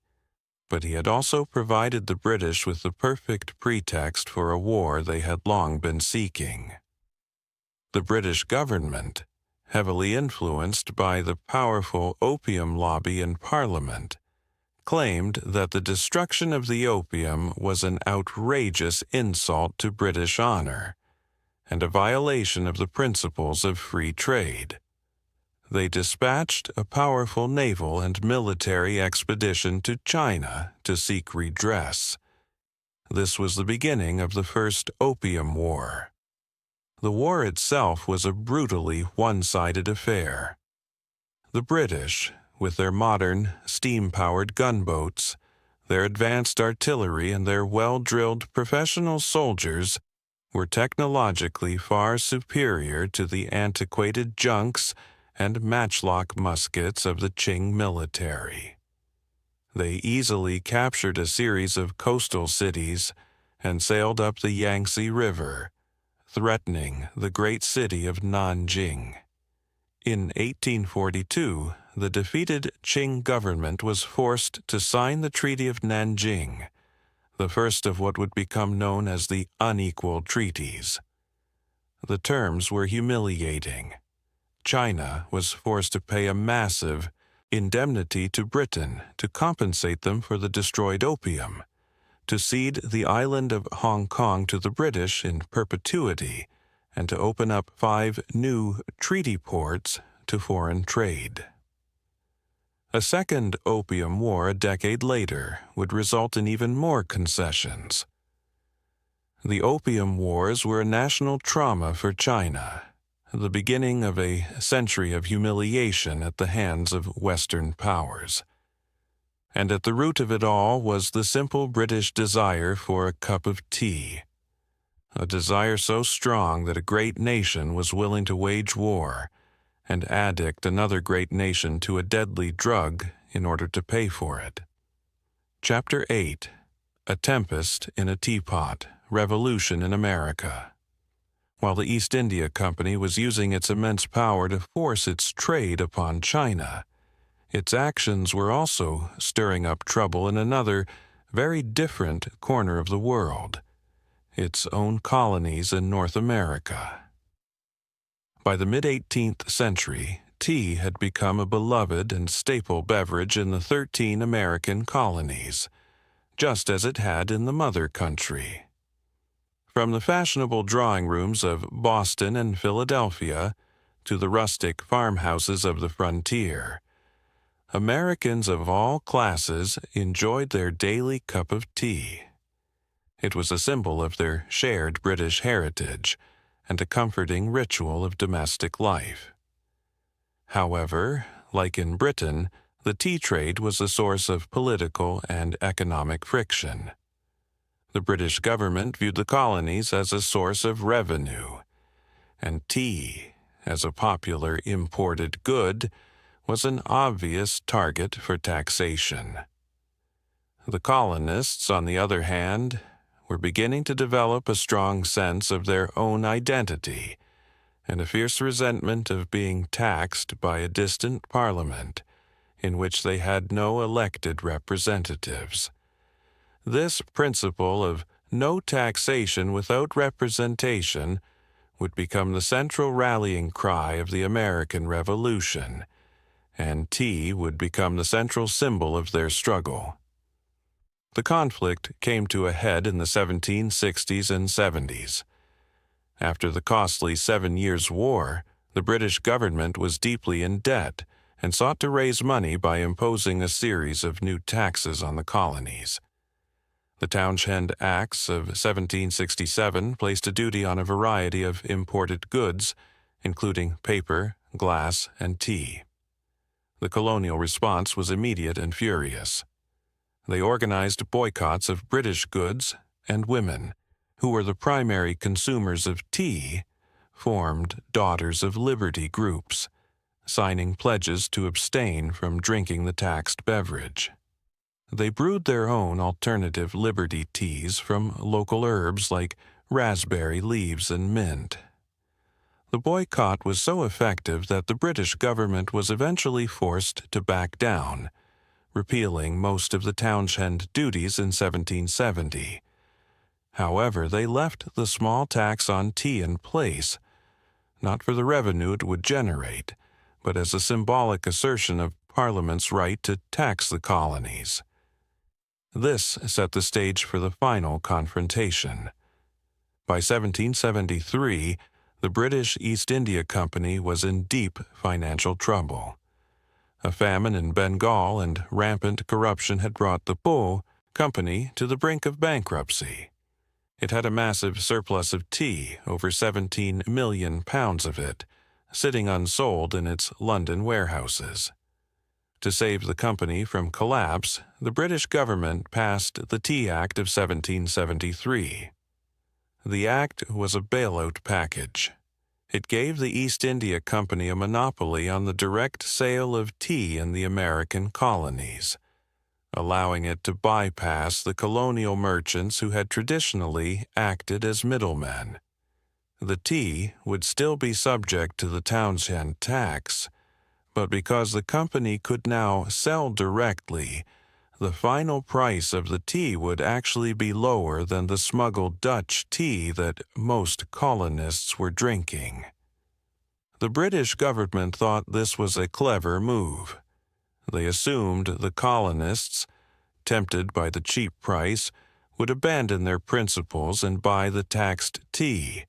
but he had also provided the British with the perfect pretext for a war they had long been seeking. The British government, heavily influenced by the powerful opium lobby in Parliament, claimed that the destruction of the opium was an outrageous insult to British honor and a violation of the principles of free trade. They dispatched a powerful naval and military expedition to China to seek redress. This was the beginning of the First Opium War. The war itself was a brutally one-sided affair. The British, with their modern, steam-powered gunboats, their advanced artillery, and their well-drilled professional soldiers, were technologically far superior to the antiquated junks and matchlock muskets of the Qing military. They easily captured a series of coastal cities and sailed up the Yangtze River, threatening the great city of Nanjing. In 1842, the defeated Qing government was forced to sign the Treaty of Nanjing, the first of what would become known as the Unequal Treaties. The terms were humiliating. China was forced to pay a massive indemnity to Britain to compensate them for the destroyed opium, to cede the island of Hong Kong to the British in perpetuity, and to open up 5 new treaty ports to foreign trade. A second opium war a decade later would result in even more concessions. The opium wars were a national trauma for China, the beginning of a century of humiliation at the hands of Western powers. And at the root of it all was the simple British desire for a cup of tea, a desire so strong that a great nation was willing to wage war and addict another great nation to a deadly drug in order to pay for it. Chapter 8: A Tempest in a Teapot, Revolution in America. While the East India Company was using its immense power to force its trade upon China, its actions were also stirring up trouble in another, very different corner of the world, its own colonies in North America. By the mid-18th century, tea had become a beloved and staple beverage in the 13 American colonies, just as it had in the mother country. From the fashionable drawing rooms of Boston and Philadelphia to the rustic farmhouses of the frontier, Americans of all classes enjoyed their daily cup of tea. It was a symbol of their shared British heritage and a comforting ritual of domestic life. However, like in Britain, the tea trade was a source of political and economic friction. The British government viewed the colonies as a source of revenue, and tea, as a popular imported good, was an obvious target for taxation. The colonists, on the other hand, were beginning to develop a strong sense of their own identity and a fierce resentment of being taxed by a distant parliament in which they had no elected representatives. This principle of no taxation without representation would become the central rallying cry of the American Revolution, and tea would become the central symbol of their struggle. The conflict came to a head in the 1760s and 70s. After the costly 7 Years' War, the British government was deeply in debt and sought to raise money by imposing a series of new taxes on the colonies. The Townshend Acts of 1767 placed a duty on a variety of imported goods, including paper, glass, and tea. The colonial response was immediate and furious. They organized boycotts of British goods, and women, who were the primary consumers of tea, formed Daughters of Liberty groups, signing pledges to abstain from drinking the taxed beverage. They brewed their own alternative Liberty teas from local herbs like raspberry leaves and mint. The boycott was so effective that the British government was eventually forced to back down, repealing most of the Townshend duties in 1770. However, they left the small tax on tea in place, not for the revenue it would generate, but as a symbolic assertion of Parliament's right to tax the colonies. This set the stage for the final confrontation. By 1773, the British East India Company was in deep financial trouble. A famine in Bengal and rampant corruption had brought the company to the brink of bankruptcy. It had a massive surplus of tea, over 17 million pounds of it, sitting unsold in its London warehouses. To save the company from collapse, the British government passed the Tea Act of 1773. The act was a bailout package. It gave the East India Company a monopoly on the direct sale of tea in the American colonies, allowing it to bypass the colonial merchants who had traditionally acted as middlemen. The tea would still be subject to the Townshend tax, but because the company could now sell directly, the final price of the tea would actually be lower than the smuggled Dutch tea that most colonists were drinking. The British government thought this was a clever move. They assumed the colonists, tempted by the cheap price, would abandon their principles and buy the taxed tea,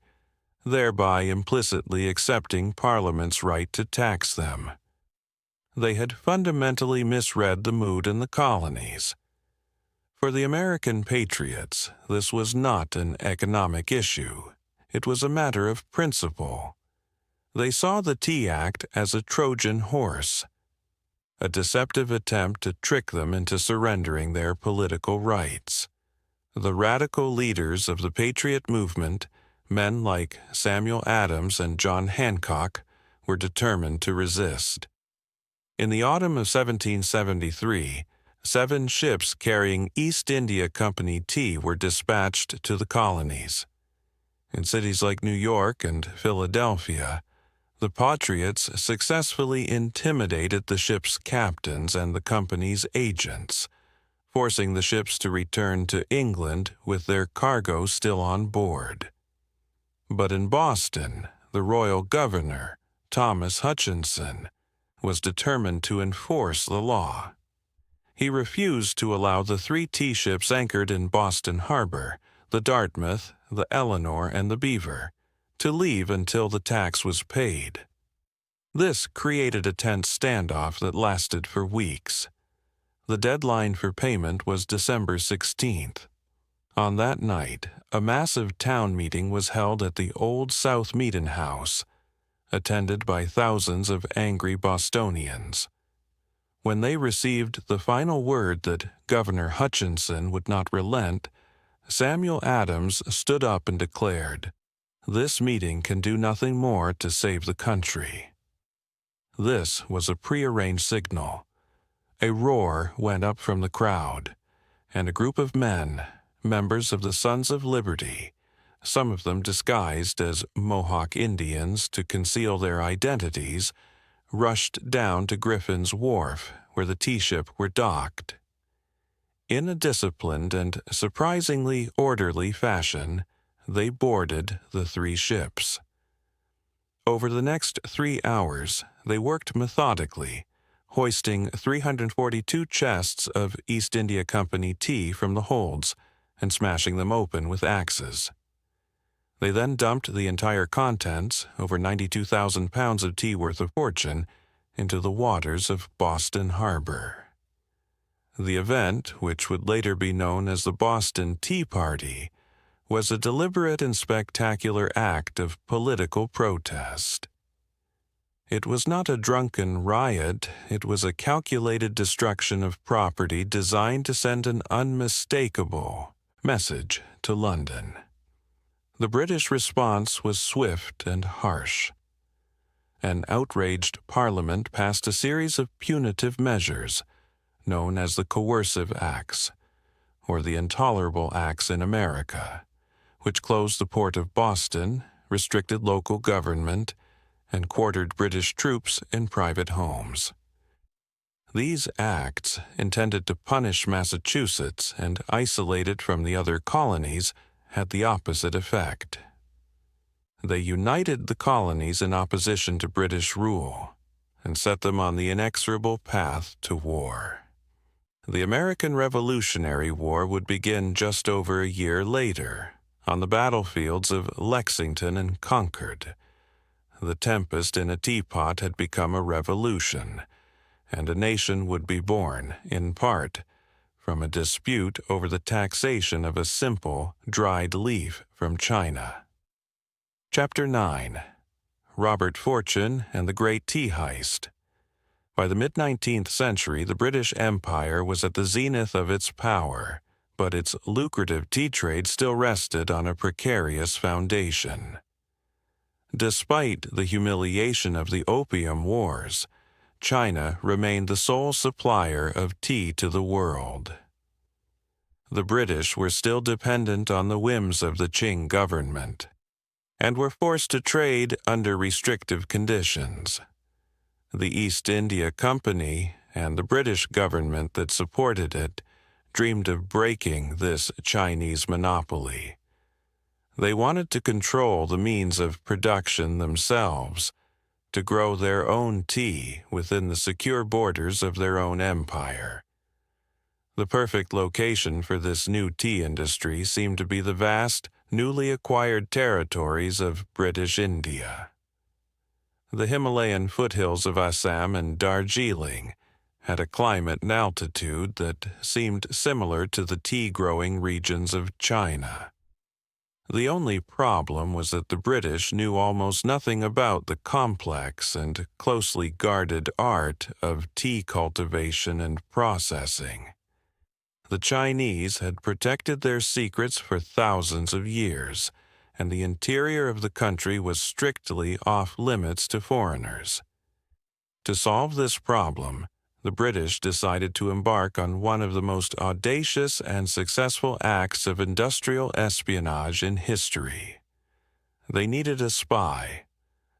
thereby implicitly accepting Parliament's right to tax them. They had fundamentally misread the mood in the colonies. For the American patriots, this was not an economic issue. It was a matter of principle. They saw the Tea Act as a Trojan horse, a deceptive attempt to trick them into surrendering their political rights. The radical leaders of the Patriot movement, men like Samuel Adams and John Hancock, were determined to resist. In the autumn of 1773, 7 ships carrying East India Company tea were dispatched to the colonies. In cities like New York and Philadelphia, the Patriots successfully intimidated the ship's captains and the company's agents, forcing the ships to return to England with their cargo still on board. But in Boston, the royal governor, Thomas Hutchinson, was determined to enforce the law. He refused to allow the 3 tea ships anchored in Boston Harbor, the Dartmouth, the Eleanor, and the Beaver, to leave until the tax was paid. This created a tense standoff that lasted for weeks. The deadline for payment was December 16th. On that night, a massive town meeting was held at the Old South Meeting House, attended by thousands of angry Bostonians. When they received the final word that Governor Hutchinson would not relent, Samuel Adams stood up and declared, "This meeting can do nothing more to save the country." This was a prearranged signal. A roar went up from the crowd, and a group of men, members of the Sons of Liberty, some of them disguised as Mohawk Indians to conceal their identities, rushed down to Griffin's Wharf, where the tea ship were docked. In a disciplined and surprisingly orderly fashion, they boarded the 3 ships. Over the next 3 hours, they worked methodically, hoisting 342 chests of East India Company tea from the holds and smashing them open with axes. They then dumped the entire contents, over 92,000 pounds of tea worth of fortune, into the waters of Boston Harbor. The event, which would later be known as the Boston Tea Party, was a deliberate and spectacular act of political protest. It was not a drunken riot, it was a calculated destruction of property designed to send an unmistakable message to London. The British response was swift and harsh. An outraged Parliament passed a series of punitive measures, known as the Coercive Acts, or the Intolerable Acts in America, which closed the port of Boston, restricted local government, and quartered British troops in private homes. These acts, intended to punish Massachusetts and isolate it from the other colonies, had the opposite effect. They united the colonies in opposition to British rule and set them on the inexorable path to war. The American Revolutionary War would begin just over a year later, on the battlefields of Lexington and Concord. The tempest in a teapot had become a revolution, and a nation would be born, in part, from a dispute over the taxation of a simple, dried leaf from China. Chapter 9. Robert Fortune and the Great Tea Heist. By the mid-19th century, the British Empire was at the zenith of its power, but its lucrative tea trade still rested on a precarious foundation. Despite the humiliation of the Opium Wars, China remained the sole supplier of tea to the world. The British were still dependent on the whims of the Qing government, and were forced to trade under restrictive conditions. The East India Company and the British government that supported it dreamed of breaking this Chinese monopoly. They wanted to control the means of production themselves, to grow their own tea within the secure borders of their own empire. The perfect location for this new tea industry seemed to be the vast, newly acquired territories of British India. The Himalayan foothills of Assam and Darjeeling had a climate and altitude that seemed similar to the tea-growing regions of China. The only problem was that the British knew almost nothing about the complex and closely guarded art of tea cultivation and processing. The Chinese had protected their secrets for thousands of years, and the interior of the country was strictly off-limits to foreigners. To solve this problem, the British decided to embark on one of the most audacious and successful acts of industrial espionage in history. They needed a spy,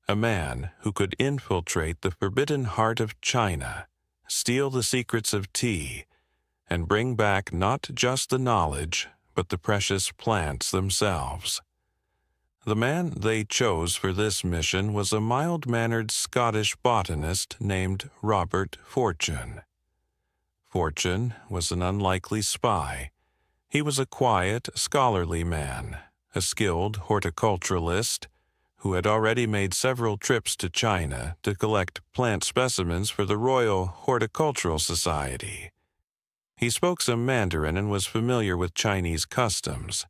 a man who could infiltrate the forbidden heart of China, steal the secrets of tea, and bring back not just the knowledge, but the precious plants themselves. The man they chose for this mission was a mild-mannered Scottish botanist named Robert Fortune. Fortune was an unlikely spy. He was a quiet, scholarly man, a skilled horticulturalist who had already made several trips to China to collect plant specimens for the Royal Horticultural Society. He spoke some Mandarin and was familiar with Chinese customs.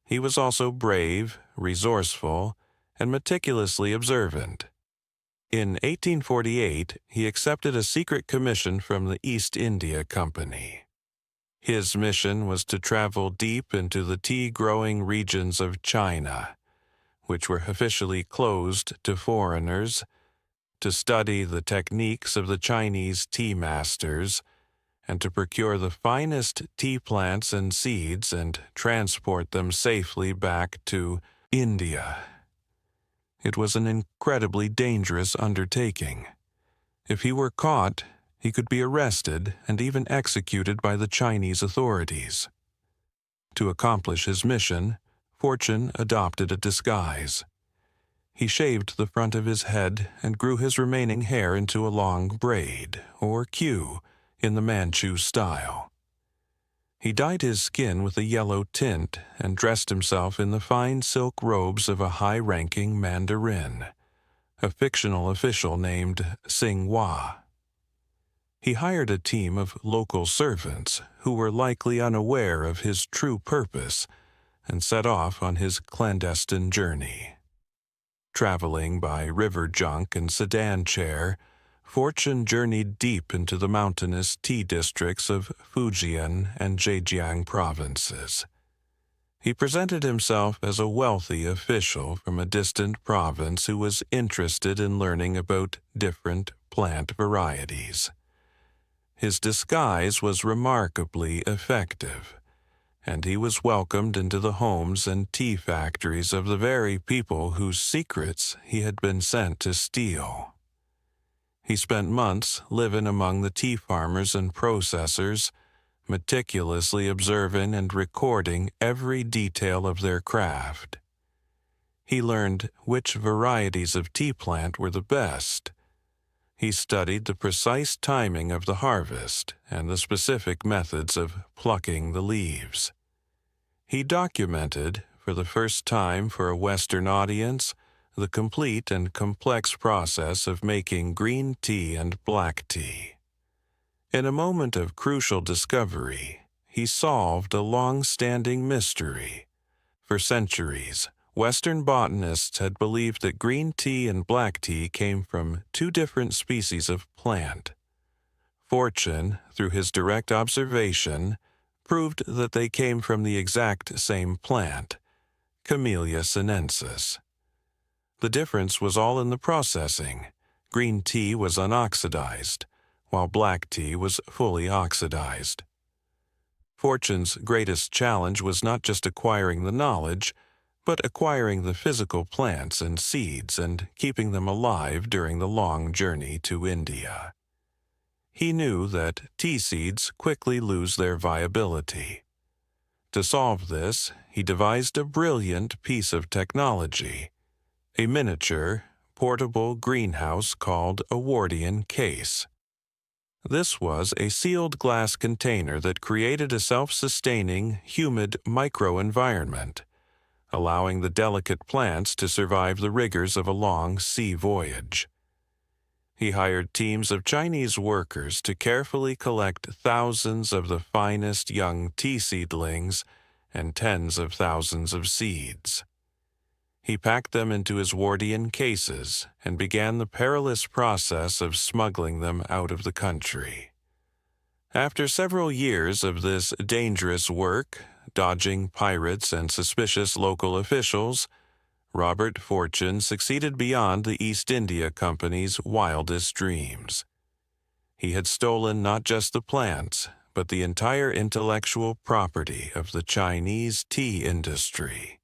He was also brave, resourceful, and meticulously observant. In 1848, he accepted a secret commission from the East India Company. His mission was to travel deep into the tea-growing regions of China, which were officially closed to foreigners, to study the techniques of the Chinese tea masters, and to procure the finest tea plants and seeds and transport them safely back to India. It was an incredibly dangerous undertaking. If he were caught, he could be arrested and even executed by the Chinese authorities. To accomplish his mission, Fortune adopted a disguise. He shaved the front of his head and grew his remaining hair into a long braid, or queue, in the Manchu style. He dyed his skin with a yellow tint and dressed himself in the fine silk robes of a high-ranking mandarin, a fictional official named Xinghua. He hired a team of local servants who were likely unaware of his true purpose and set off on his clandestine journey. Traveling by river junk and sedan chair, Fortune journeyed deep into the mountainous tea districts of Fujian and Zhejiang provinces. He presented himself as a wealthy official from a distant province who was interested in learning about different plant varieties. His disguise was remarkably effective, and he was welcomed into the homes and tea factories of the very people whose secrets he had been sent to steal. He spent months living among the tea farmers and processors, meticulously observing and recording every detail of their craft. He learned which varieties of tea plant were the best. He studied the precise timing of the harvest and the specific methods of plucking the leaves. He documented, for the first time for a Western audience, the complete and complex process of making green tea and black tea. In a moment of crucial discovery, he solved a long-standing mystery. For centuries, Western botanists had believed that green tea and black tea came from two different species of plant. Fortune, through his direct observation, proved that they came from the exact same plant, Camellia sinensis. The difference was all in the processing. Green tea was unoxidized, while black tea was fully oxidized. Fortune's greatest challenge was not just acquiring the knowledge, but acquiring the physical plants and seeds and keeping them alive during the long journey to India. He knew that tea seeds quickly lose their viability. To solve this, he devised a brilliant piece of technology, a miniature, portable greenhouse called a Wardian case. This was a sealed glass container that created a self-sustaining, humid microenvironment, allowing the delicate plants to survive the rigors of a long sea voyage. He hired teams of Chinese workers to carefully collect thousands of the finest young tea seedlings and tens of thousands of seeds. He packed them into his Wardian cases and began the perilous process of smuggling them out of the country. After several years of this dangerous work, dodging pirates and suspicious local officials, Robert Fortune succeeded beyond the East India Company's wildest dreams. He had stolen not just the plants, but the entire intellectual property of the Chinese tea industry.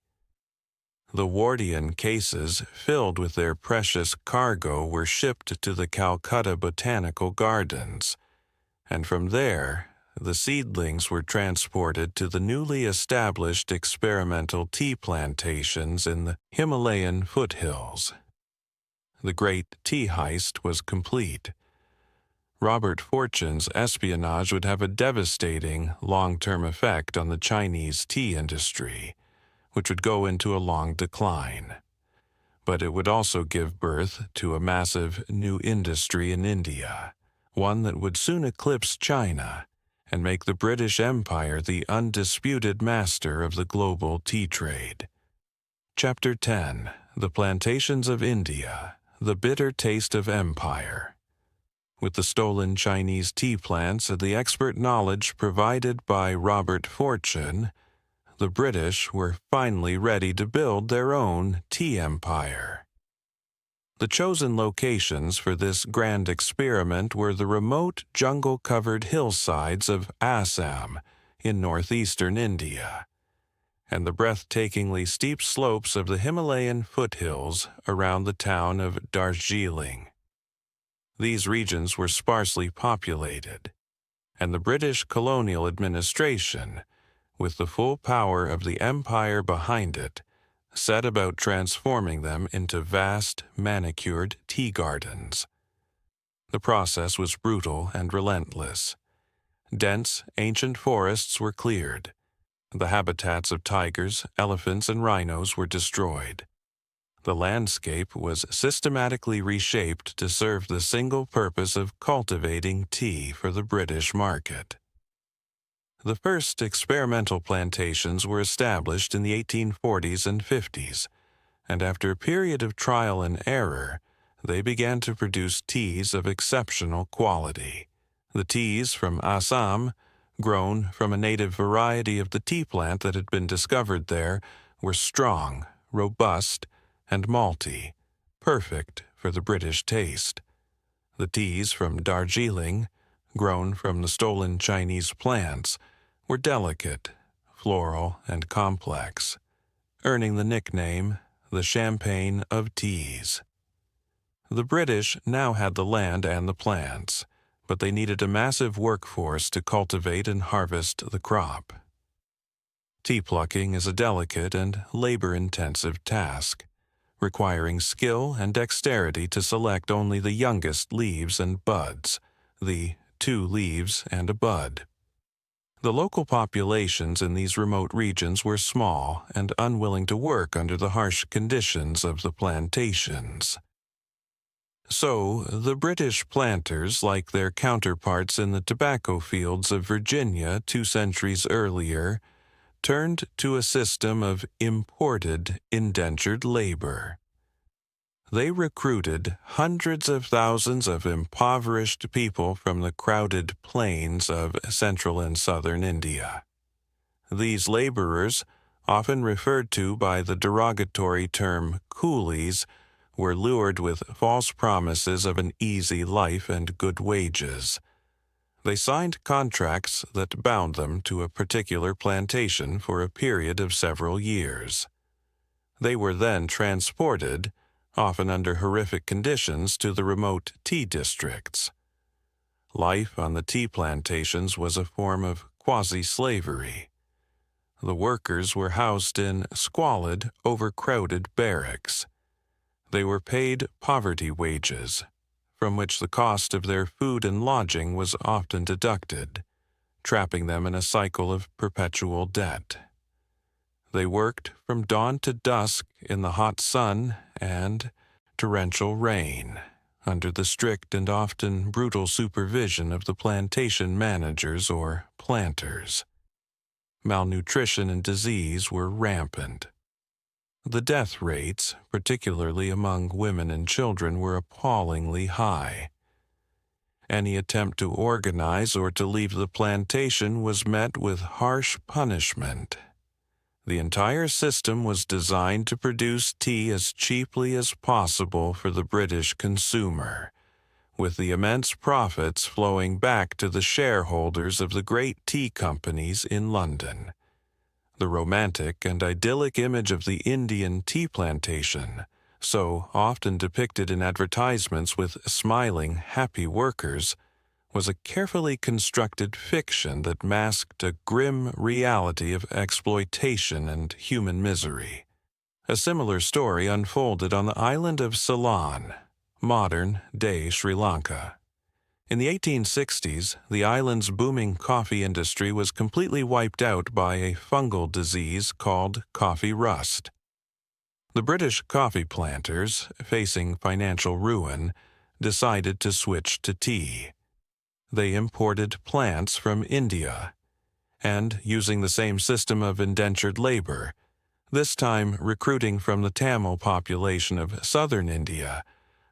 The Wardian cases filled with their precious cargo were shipped to the Calcutta Botanical Gardens, and from there, the seedlings were transported to the newly established experimental tea plantations in the Himalayan foothills. The great tea heist was complete. Robert Fortune's espionage would have a devastating long-term effect on the Chinese tea industry, which would go into a long decline. But it would also give birth to a massive new industry in India, one that would soon eclipse China and make the British Empire the undisputed master of the global tea trade. Chapter 10. The Plantations of India, the Bitter Taste of Empire. With the stolen Chinese tea plants and the expert knowledge provided by Robert Fortune, the British were finally ready to build their own tea empire. The chosen locations for this grand experiment were the remote jungle-covered hillsides of Assam in northeastern India, and the breathtakingly steep slopes of the Himalayan foothills around the town of Darjeeling. These regions were sparsely populated, and the British colonial administration, with the full power of the empire behind it, set about transforming them into vast, manicured tea gardens. The process was brutal and relentless. Dense, ancient forests were cleared. The habitats of tigers, elephants, and rhinos were destroyed. The landscape was systematically reshaped to serve the single purpose of cultivating tea for the British market. The first experimental plantations were established in the 1840s and 50s, and after a period of trial and error, they began to produce teas of exceptional quality. The teas from Assam, grown from a native variety of the tea plant that had been discovered there, were strong, robust, and malty, perfect for the British taste. The teas from Darjeeling, grown from the stolen Chinese plants, were delicate, floral, and complex, earning the nickname the Champagne of Teas. The British now had the land and the plants, but they needed a massive workforce to cultivate and harvest the crop. Tea plucking is a delicate and labor-intensive task, requiring skill and dexterity to select only the youngest leaves and buds, the 2 leaves and a bud. The local populations in these remote regions were small and unwilling to work under the harsh conditions of the plantations. So, the British planters, like their counterparts in the tobacco fields of Virginia 2 centuries earlier, turned to a system of imported indentured labor. They recruited hundreds of thousands of impoverished people from the crowded plains of central and southern India. These laborers, often referred to by the derogatory term coolies, were lured with false promises of an easy life and good wages. They signed contracts that bound them to a particular plantation for a period of several years. They were then transported, often under horrific conditions, to the remote tea districts. Life on the tea plantations was a form of quasi-slavery. The workers were housed in squalid, overcrowded barracks. They were paid poverty wages, from which the cost of their food and lodging was often deducted, trapping them in a cycle of perpetual debt. They worked from dawn to dusk in the hot sun and torrential rain, under the strict and often brutal supervision of the plantation managers or planters. Malnutrition and disease were rampant. The death rates, particularly among women and children, were appallingly high. Any attempt to organize or to leave the plantation was met with harsh punishment. The entire system was designed to produce tea as cheaply as possible for the British consumer, with the immense profits flowing back to the shareholders of the great tea companies in London. The romantic and idyllic image of the Indian tea plantation, so often depicted in advertisements with smiling, happy workers, was a carefully constructed fiction that masked a grim reality of exploitation and human misery. A similar story unfolded on the island of Ceylon, modern-day Sri Lanka. In the 1860s, the island's booming coffee industry was completely wiped out by a fungal disease called coffee rust. The British coffee planters, facing financial ruin, decided to switch to tea. They imported plants from India, and, using the same system of indentured labor, this time recruiting from the Tamil population of southern India,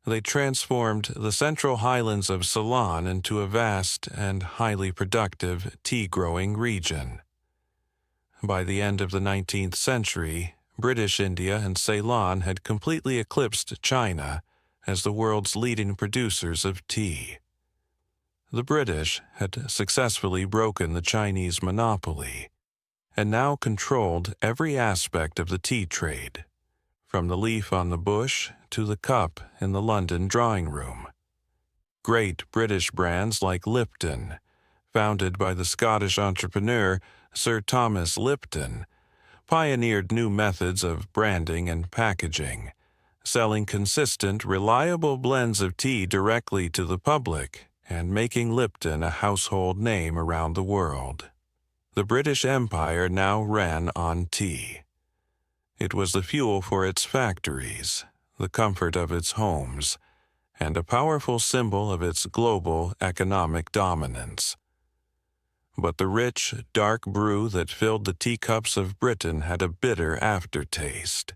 they transformed the central highlands of Ceylon into a vast and highly productive tea-growing region. By the end of the 19th century, British India and Ceylon had completely eclipsed China as the world's leading producers of tea. The British had successfully broken the Chinese monopoly and now controlled every aspect of the tea trade, from the leaf on the bush to the cup in the London drawing room. Great British brands like Lipton, founded by the Scottish entrepreneur Sir Thomas Lipton, pioneered new methods of branding and packaging, selling consistent, reliable blends of tea directly to the public and making Lipton a household name around the world. The British Empire now ran on tea. It was the fuel for its factories, the comfort of its homes, and a powerful symbol of its global economic dominance. But the rich, dark brew that filled the teacups of Britain had a bitter aftertaste,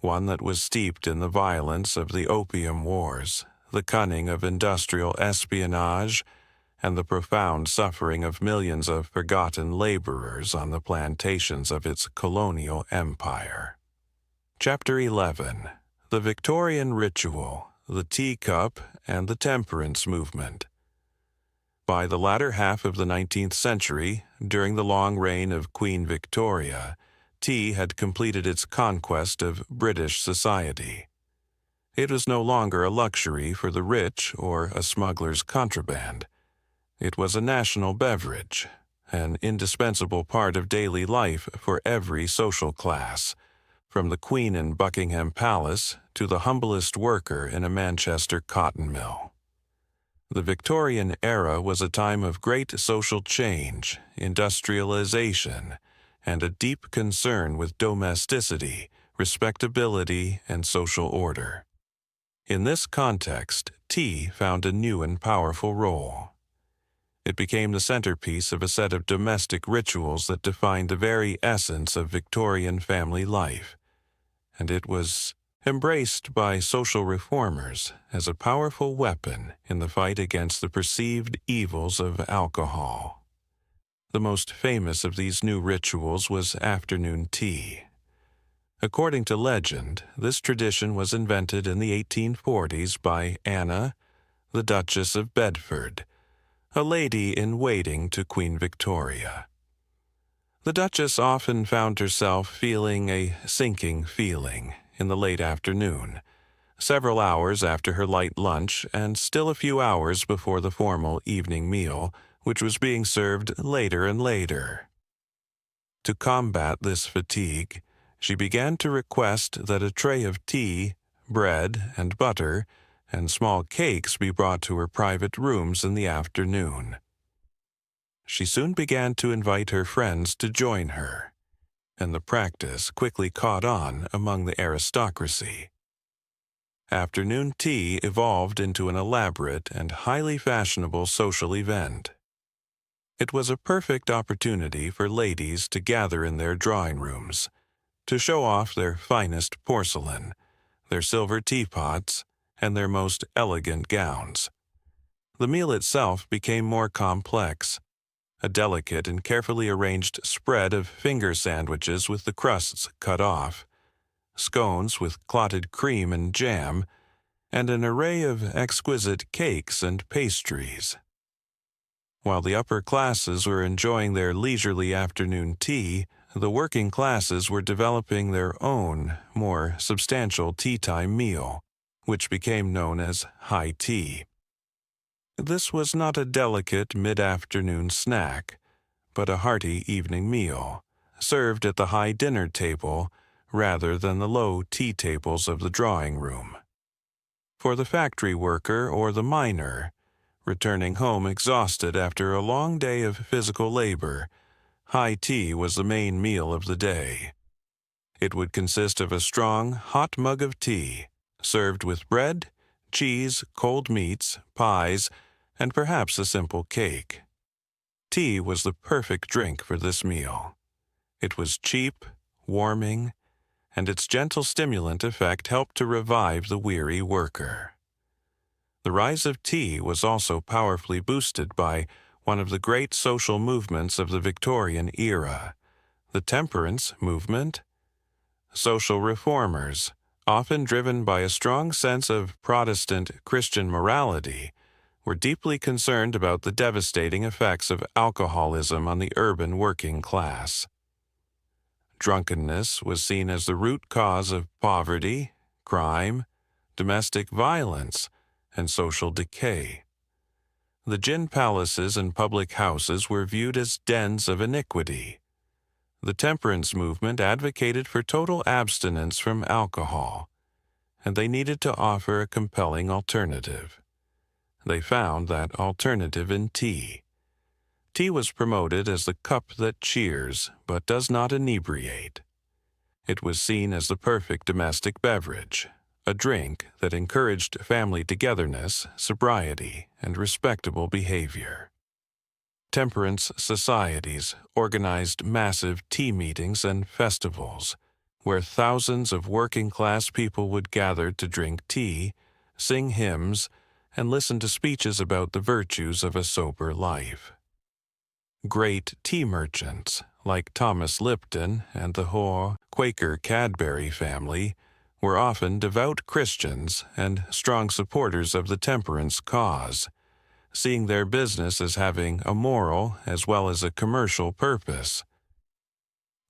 one that was steeped in the violence of the Opium Wars, the cunning of industrial espionage, and the profound suffering of millions of forgotten laborers on the plantations of its colonial empire. Chapter 11. The Victorian Ritual, the Teacup, and the Temperance Movement. By the latter half of the 19th century, during the long reign of Queen Victoria, tea had completed its conquest of British society. It was no longer a luxury for the rich or a smuggler's contraband. It was a national beverage, an indispensable part of daily life for every social class, from the Queen in Buckingham Palace to the humblest worker in a Manchester cotton mill. The Victorian era was a time of great social change, industrialization, and a deep concern with domesticity, respectability, and social order. In this context, tea found a new and powerful role. It became the centerpiece of a set of domestic rituals that defined the very essence of Victorian family life, and it was embraced by social reformers as a powerful weapon in the fight against the perceived evils of alcohol. The most famous of these new rituals was afternoon tea. According to legend, this tradition was invented in the 1840s by Anna, the Duchess of Bedford, a lady-in-waiting to Queen Victoria. The Duchess often found herself feeling a sinking feeling in the late afternoon, several hours after her light lunch and still a few hours before the formal evening meal, which was being served later and later. To combat this fatigue, she began to request that a tray of tea, bread, and butter, and small cakes be brought to her private rooms in the afternoon. She soon began to invite her friends to join her, and the practice quickly caught on among the aristocracy. Afternoon tea evolved into an elaborate and highly fashionable social event. It was a perfect opportunity for ladies to gather in their drawing rooms, to show off their finest porcelain, their silver teapots, and their most elegant gowns. The meal itself became more complex, a delicate and carefully arranged spread of finger sandwiches with the crusts cut off, scones with clotted cream and jam, and an array of exquisite cakes and pastries. While the upper classes were enjoying their leisurely afternoon tea, the working classes were developing their own, more substantial tea-time meal, which became known as high tea. This was not a delicate mid-afternoon snack, but a hearty evening meal, served at the high dinner table rather than the low tea tables of the drawing room. For the factory worker or the miner, returning home exhausted after a long day of physical labor, high tea was the main meal of the day. It would consist of a strong, hot mug of tea, served with bread, cheese, cold meats, pies, and perhaps a simple cake. Tea was the perfect drink for this meal. It was cheap, warming, and its gentle stimulant effect helped to revive the weary worker. The rise of tea was also powerfully boosted by one of the great social movements of the Victorian era, the temperance movement. Social reformers, often driven by a strong sense of Protestant Christian morality, were deeply concerned about the devastating effects of alcoholism on the urban working class. Drunkenness was seen as the root cause of poverty, crime, domestic violence, and social decay. The gin palaces and public houses were viewed as dens of iniquity. The temperance movement advocated for total abstinence from alcohol, and they needed to offer a compelling alternative. They found that alternative in tea. Tea was promoted as the cup that cheers but does not inebriate. It was seen as the perfect domestic beverage, a drink that encouraged family togetherness, sobriety, and respectable behavior. Temperance societies organized massive tea meetings and festivals, where thousands of working-class people would gather to drink tea, sing hymns, and listen to speeches about the virtues of a sober life. Great tea merchants, like Thomas Lipton and the Hoare Quaker Cadbury family, were often devout Christians and strong supporters of the temperance cause, seeing their business as having a moral as well as a commercial purpose.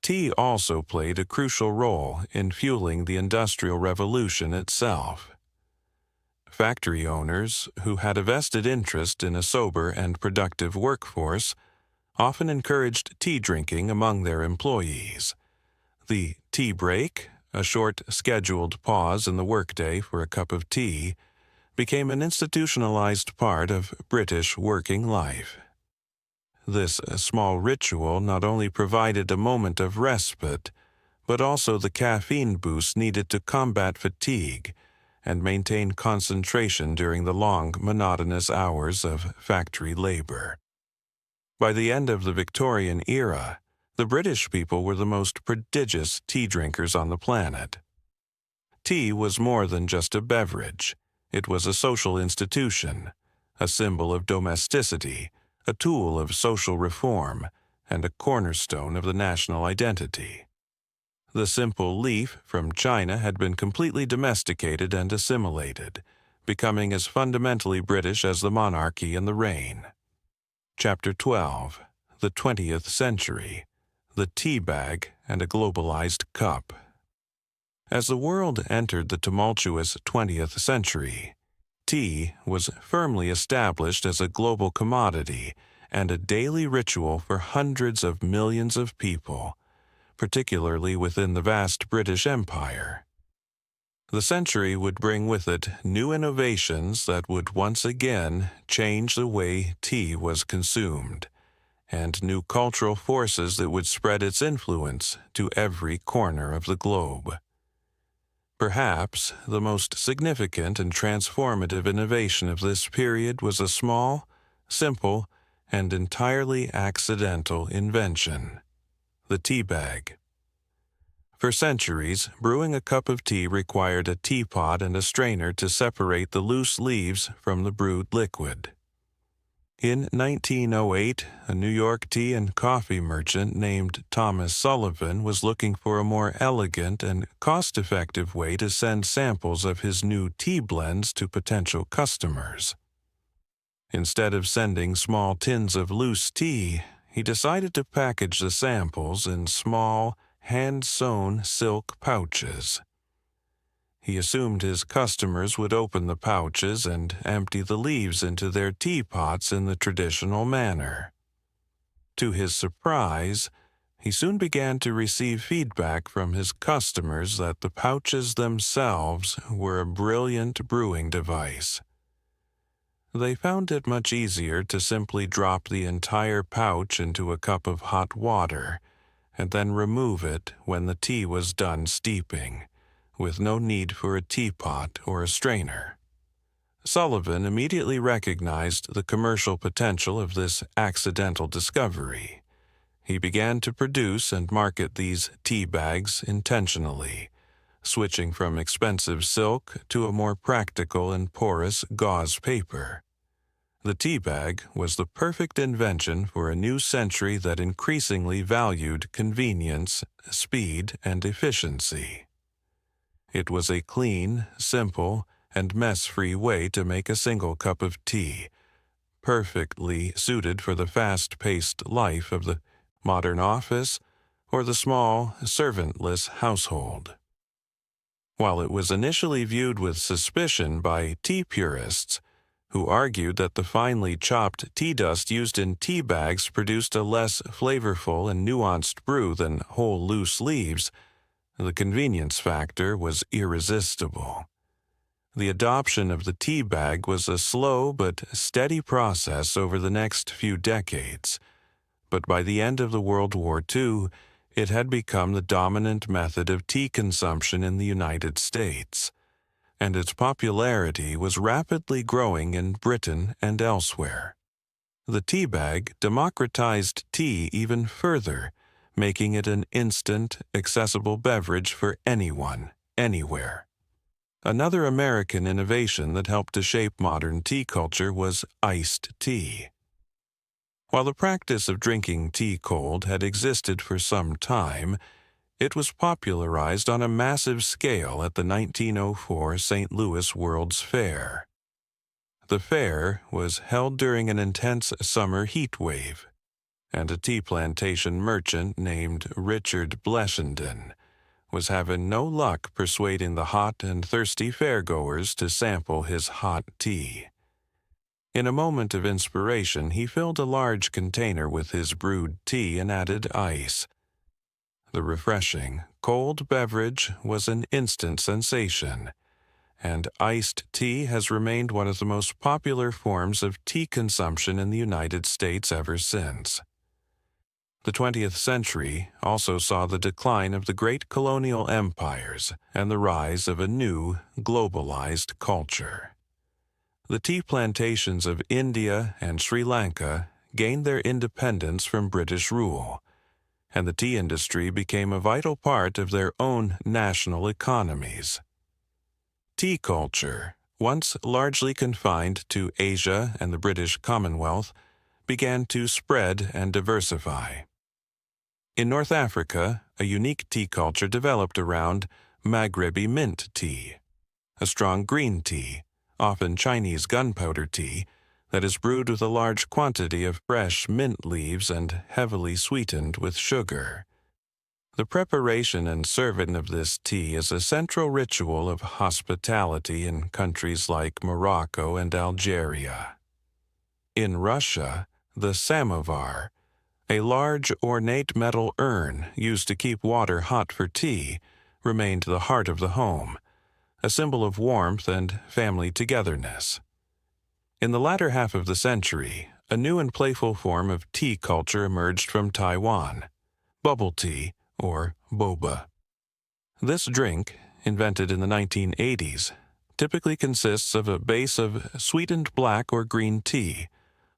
Tea also played a crucial role in fueling the Industrial Revolution itself. Factory owners, who had a vested interest in a sober and productive workforce, often encouraged tea drinking among their employees. The tea break, a short scheduled pause in the workday for a cup of tea, became an institutionalized part of British working life. This small ritual not only provided a moment of respite, but also the caffeine boost needed to combat fatigue and maintain concentration during the long, monotonous hours of factory labor. By the end of the Victorian era, the British people were the most prodigious tea drinkers on the planet. Tea was more than just a beverage. It was a social institution, a symbol of domesticity, a tool of social reform, and a cornerstone of the national identity. The simple leaf from China had been completely domesticated and assimilated, becoming as fundamentally British as the monarchy and the reign. Chapter 12. The 20th Century. The Tea Bag and a Globalized Cup. As the world entered the tumultuous 20th century, tea was firmly established as a global commodity and a daily ritual for hundreds of millions of people, particularly within the vast British Empire. The century would bring with it new innovations that would once again change the way tea was consumed, and new cultural forces that would spread its influence to every corner of the globe. Perhaps the most significant and transformative innovation of this period was a small, simple, and entirely accidental invention: the tea bag. For centuries, brewing a cup of tea required a teapot and a strainer to separate the loose leaves from the brewed liquid. In 1908, a New York tea and coffee merchant named Thomas Sullivan was looking for a more elegant and cost-effective way to send samples of his new tea blends to potential customers. Instead of sending small tins of loose tea, he decided to package the samples in small, hand-sewn silk pouches. He assumed his customers would open the pouches and empty the leaves into their teapots in the traditional manner. To his surprise, he soon began to receive feedback from his customers that the pouches themselves were a brilliant brewing device. They found it much easier to simply drop the entire pouch into a cup of hot water and then remove it when the tea was done steeping, with no need for a teapot or a strainer. Sullivan immediately recognized the commercial potential of this accidental discovery. He began to produce and market these tea bags intentionally, switching from expensive silk to a more practical and porous gauze paper. The tea bag was the perfect invention for a new century that increasingly valued convenience, speed, and efficiency. It was a clean, simple, and mess-free way to make a single cup of tea, perfectly suited for the fast-paced life of the modern office or the small, servantless household. While it was initially viewed with suspicion by tea purists, who argued that the finely chopped tea dust used in tea bags produced a less flavorful and nuanced brew than whole loose leaves, the convenience factor was irresistible. The adoption of the tea bag was a slow but steady process over the next few decades, but by the end of the World War II, it had become the dominant method of tea consumption in the United States, and its popularity was rapidly growing in Britain and elsewhere. The tea bag democratized tea even further, making it an instant, accessible beverage for anyone, anywhere. Another American innovation that helped to shape modern tea culture was iced tea. While the practice of drinking tea cold had existed for some time, it was popularized on a massive scale at the 1904 St. Louis World's Fair. The fair was held during an intense summer heat wave, and a tea plantation merchant named Richard Bleshenden was having no luck persuading the hot and thirsty fairgoers to sample his hot tea. In a moment of inspiration, he filled a large container with his brewed tea and added ice. The refreshing, cold beverage was an instant sensation, and iced tea has remained one of the most popular forms of tea consumption in the United States ever since. The 20th century also saw the decline of the great colonial empires and the rise of a new, globalized culture. The tea plantations of India and Sri Lanka gained their independence from British rule, and the tea industry became a vital part of their own national economies. Tea culture, once largely confined to Asia and the British Commonwealth, began to spread and diversify. In North Africa, a unique tea culture developed around Maghrebi mint tea, a strong green tea, often Chinese gunpowder tea, that is brewed with a large quantity of fresh mint leaves and heavily sweetened with sugar. The preparation and serving of this tea is a central ritual of hospitality in countries like Morocco and Algeria. In Russia, the samovar, a large ornate metal urn used to keep water hot for tea, remained the heart of the home, a symbol of warmth and family togetherness. In the latter half of the century, a new and playful form of tea culture emerged from Taiwan, bubble tea, or boba. This drink, invented in the 1980s, typically consists of a base of sweetened black or green tea,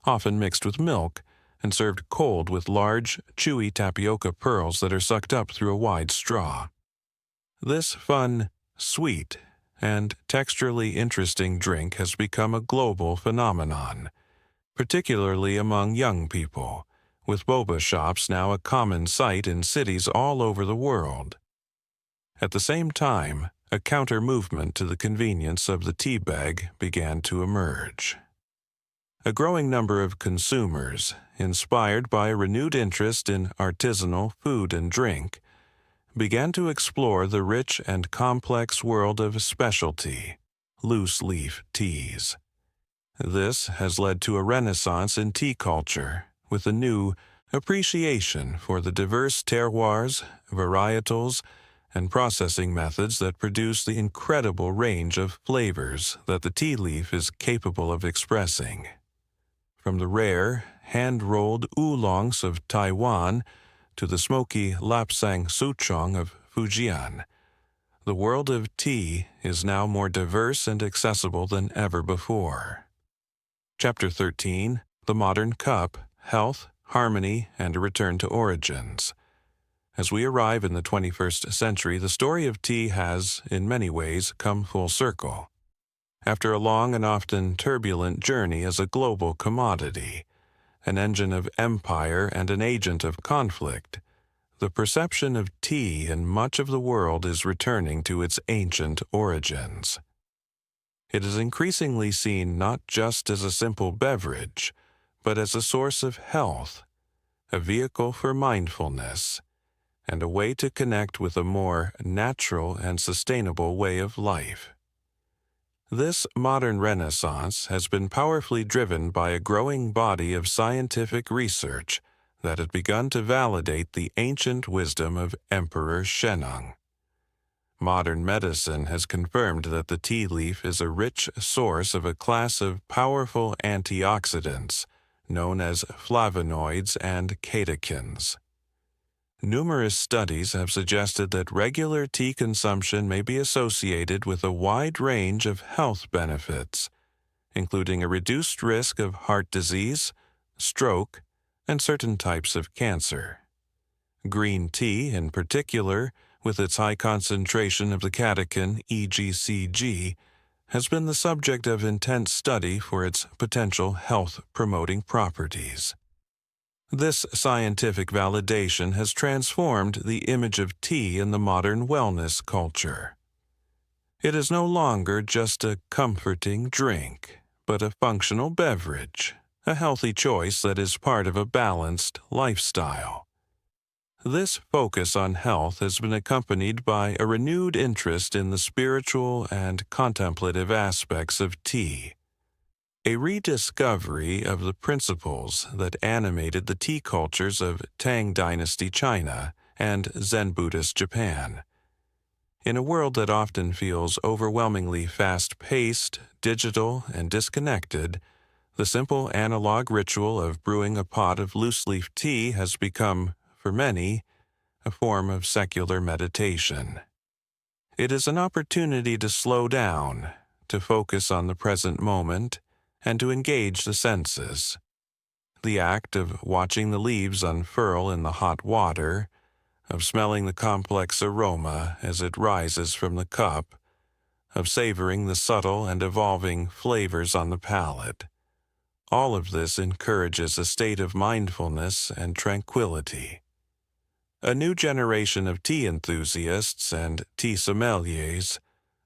often mixed with milk, and served cold with large, chewy tapioca pearls that are sucked up through a wide straw. This fun, sweet, and texturally interesting drink has become a global phenomenon, particularly among young people, with boba shops now a common sight in cities all over the world. At the same time, a counter-movement to the convenience of the tea bag began to emerge. A growing number of consumers, inspired by a renewed interest in artisanal food and drink, began to explore the rich and complex world of specialty, loose-leaf teas. This has led to a renaissance in tea culture, with a new appreciation for the diverse terroirs, varietals, and processing methods that produce the incredible range of flavors that the tea leaf is capable of expressing. From the rare, hand-rolled oolongs of Taiwan to the smoky lapsang souchong of Fujian, the world of tea is now more diverse and accessible than ever before. Chapter 13, The Modern Cup, Health, Harmony, and a Return to Origins. As we arrive in the 21st century, the story of tea has, in many ways, come full circle. After a long and often turbulent journey as a global commodity, an engine of empire and an agent of conflict, the perception of tea in much of the world is returning to its ancient origins. It is increasingly seen not just as a simple beverage, but as a source of health, a vehicle for mindfulness, and a way to connect with a more natural and sustainable way of life. This modern renaissance has been powerfully driven by a growing body of scientific research that had begun to validate the ancient wisdom of Emperor Shennong. Modern medicine has confirmed that the tea leaf is a rich source of a class of powerful antioxidants known as flavonoids and catechins. Numerous studies have suggested that regular tea consumption may be associated with a wide range of health benefits, including a reduced risk of heart disease, stroke, and certain types of cancer. Green tea, in particular, with its high concentration of the catechin EGCG, has been the subject of intense study for its potential health-promoting properties. This scientific validation has transformed the image of tea in the modern wellness culture. It is no longer just a comforting drink, but a functional beverage, a healthy choice that is part of a balanced lifestyle. This focus on health has been accompanied by a renewed interest in the spiritual and contemplative aspects of tea. A rediscovery of the principles that animated the tea cultures of Tang Dynasty China and Zen Buddhist Japan. In a world that often feels overwhelmingly fast-paced, digital, and disconnected, the simple analog ritual of brewing a pot of loose-leaf tea has become, for many, a form of secular meditation. It is an opportunity to slow down, to focus on the present moment, and to engage the senses. The act of watching the leaves unfurl in the hot water, of smelling the complex aroma as it rises from the cup, of savoring the subtle and evolving flavors on the palate. All of this encourages a state of mindfulness and tranquility. A new generation of tea enthusiasts and tea sommeliers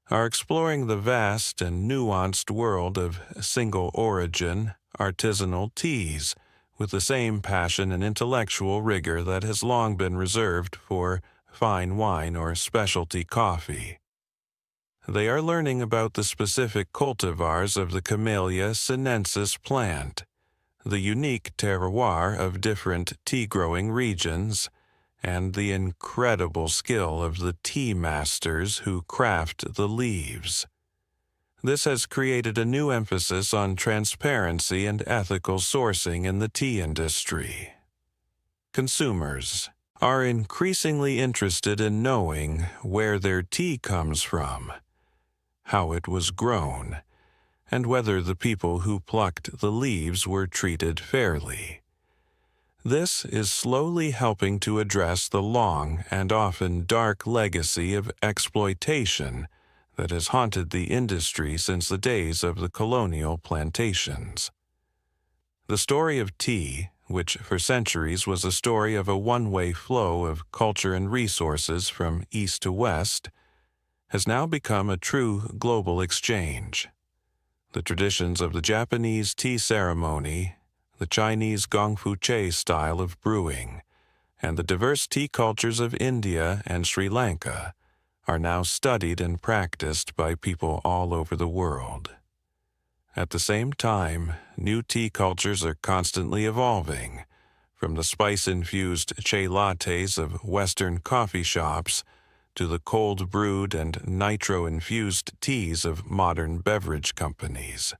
are exploring the vast and nuanced world of single-origin, artisanal teas with the same passion and intellectual rigor that has long been reserved for fine wine or specialty coffee. They are learning about the specific cultivars of the Camellia sinensis plant, the unique terroir of different tea-growing regions, and the incredible skill of the tea masters who craft the leaves. This has created a new emphasis on transparency and ethical sourcing in the tea industry. Consumers are increasingly interested in knowing where their tea comes from, how it was grown, and whether the people who plucked the leaves were treated fairly. This is slowly helping to address the long and often dark legacy of exploitation that has haunted the industry since the days of the colonial plantations. The story of tea, which for centuries was a story of a one-way flow of culture and resources from east to west, has now become a true global exchange. The traditions of the Japanese tea ceremony, the Chinese gongfu-che style of brewing, and the diverse tea cultures of India and Sri Lanka are now studied and practiced by people all over the world. At the same time, new tea cultures are constantly evolving, from the spice-infused chai lattes of Western coffee shops to the cold-brewed and nitro-infused teas of modern beverage companies.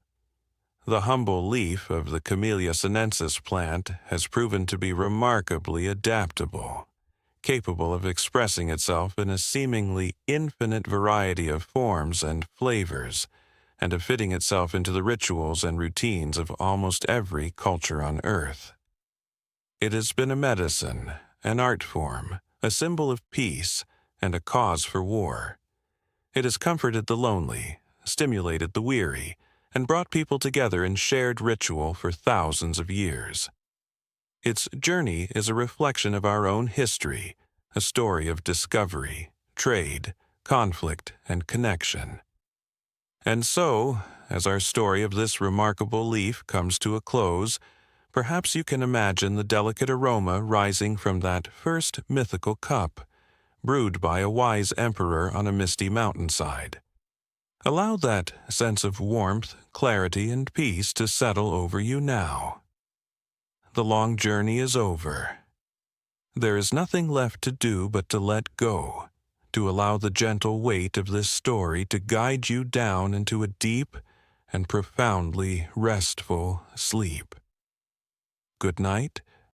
The humble leaf of the Camellia sinensis plant has proven to be remarkably adaptable, capable of expressing itself in a seemingly infinite variety of forms and flavors, and of fitting itself into the rituals and routines of almost every culture on Earth. It has been a medicine, an art form, a symbol of peace, and a cause for war. It has comforted the lonely, stimulated the weary, and brought people together in shared ritual for thousands of years. Its journey is a reflection of our own history, a story of discovery, trade, conflict, and connection. And so, as our story of this remarkable leaf comes to a close, perhaps you can imagine the delicate aroma rising from that first mythical cup, brewed by a wise emperor on a misty mountainside. Allow that sense of warmth, clarity, and peace to settle over you now. The long journey is over. There is nothing left to do but to let go, to allow the gentle weight of this story to guide you down into a deep and profoundly restful sleep. Good night,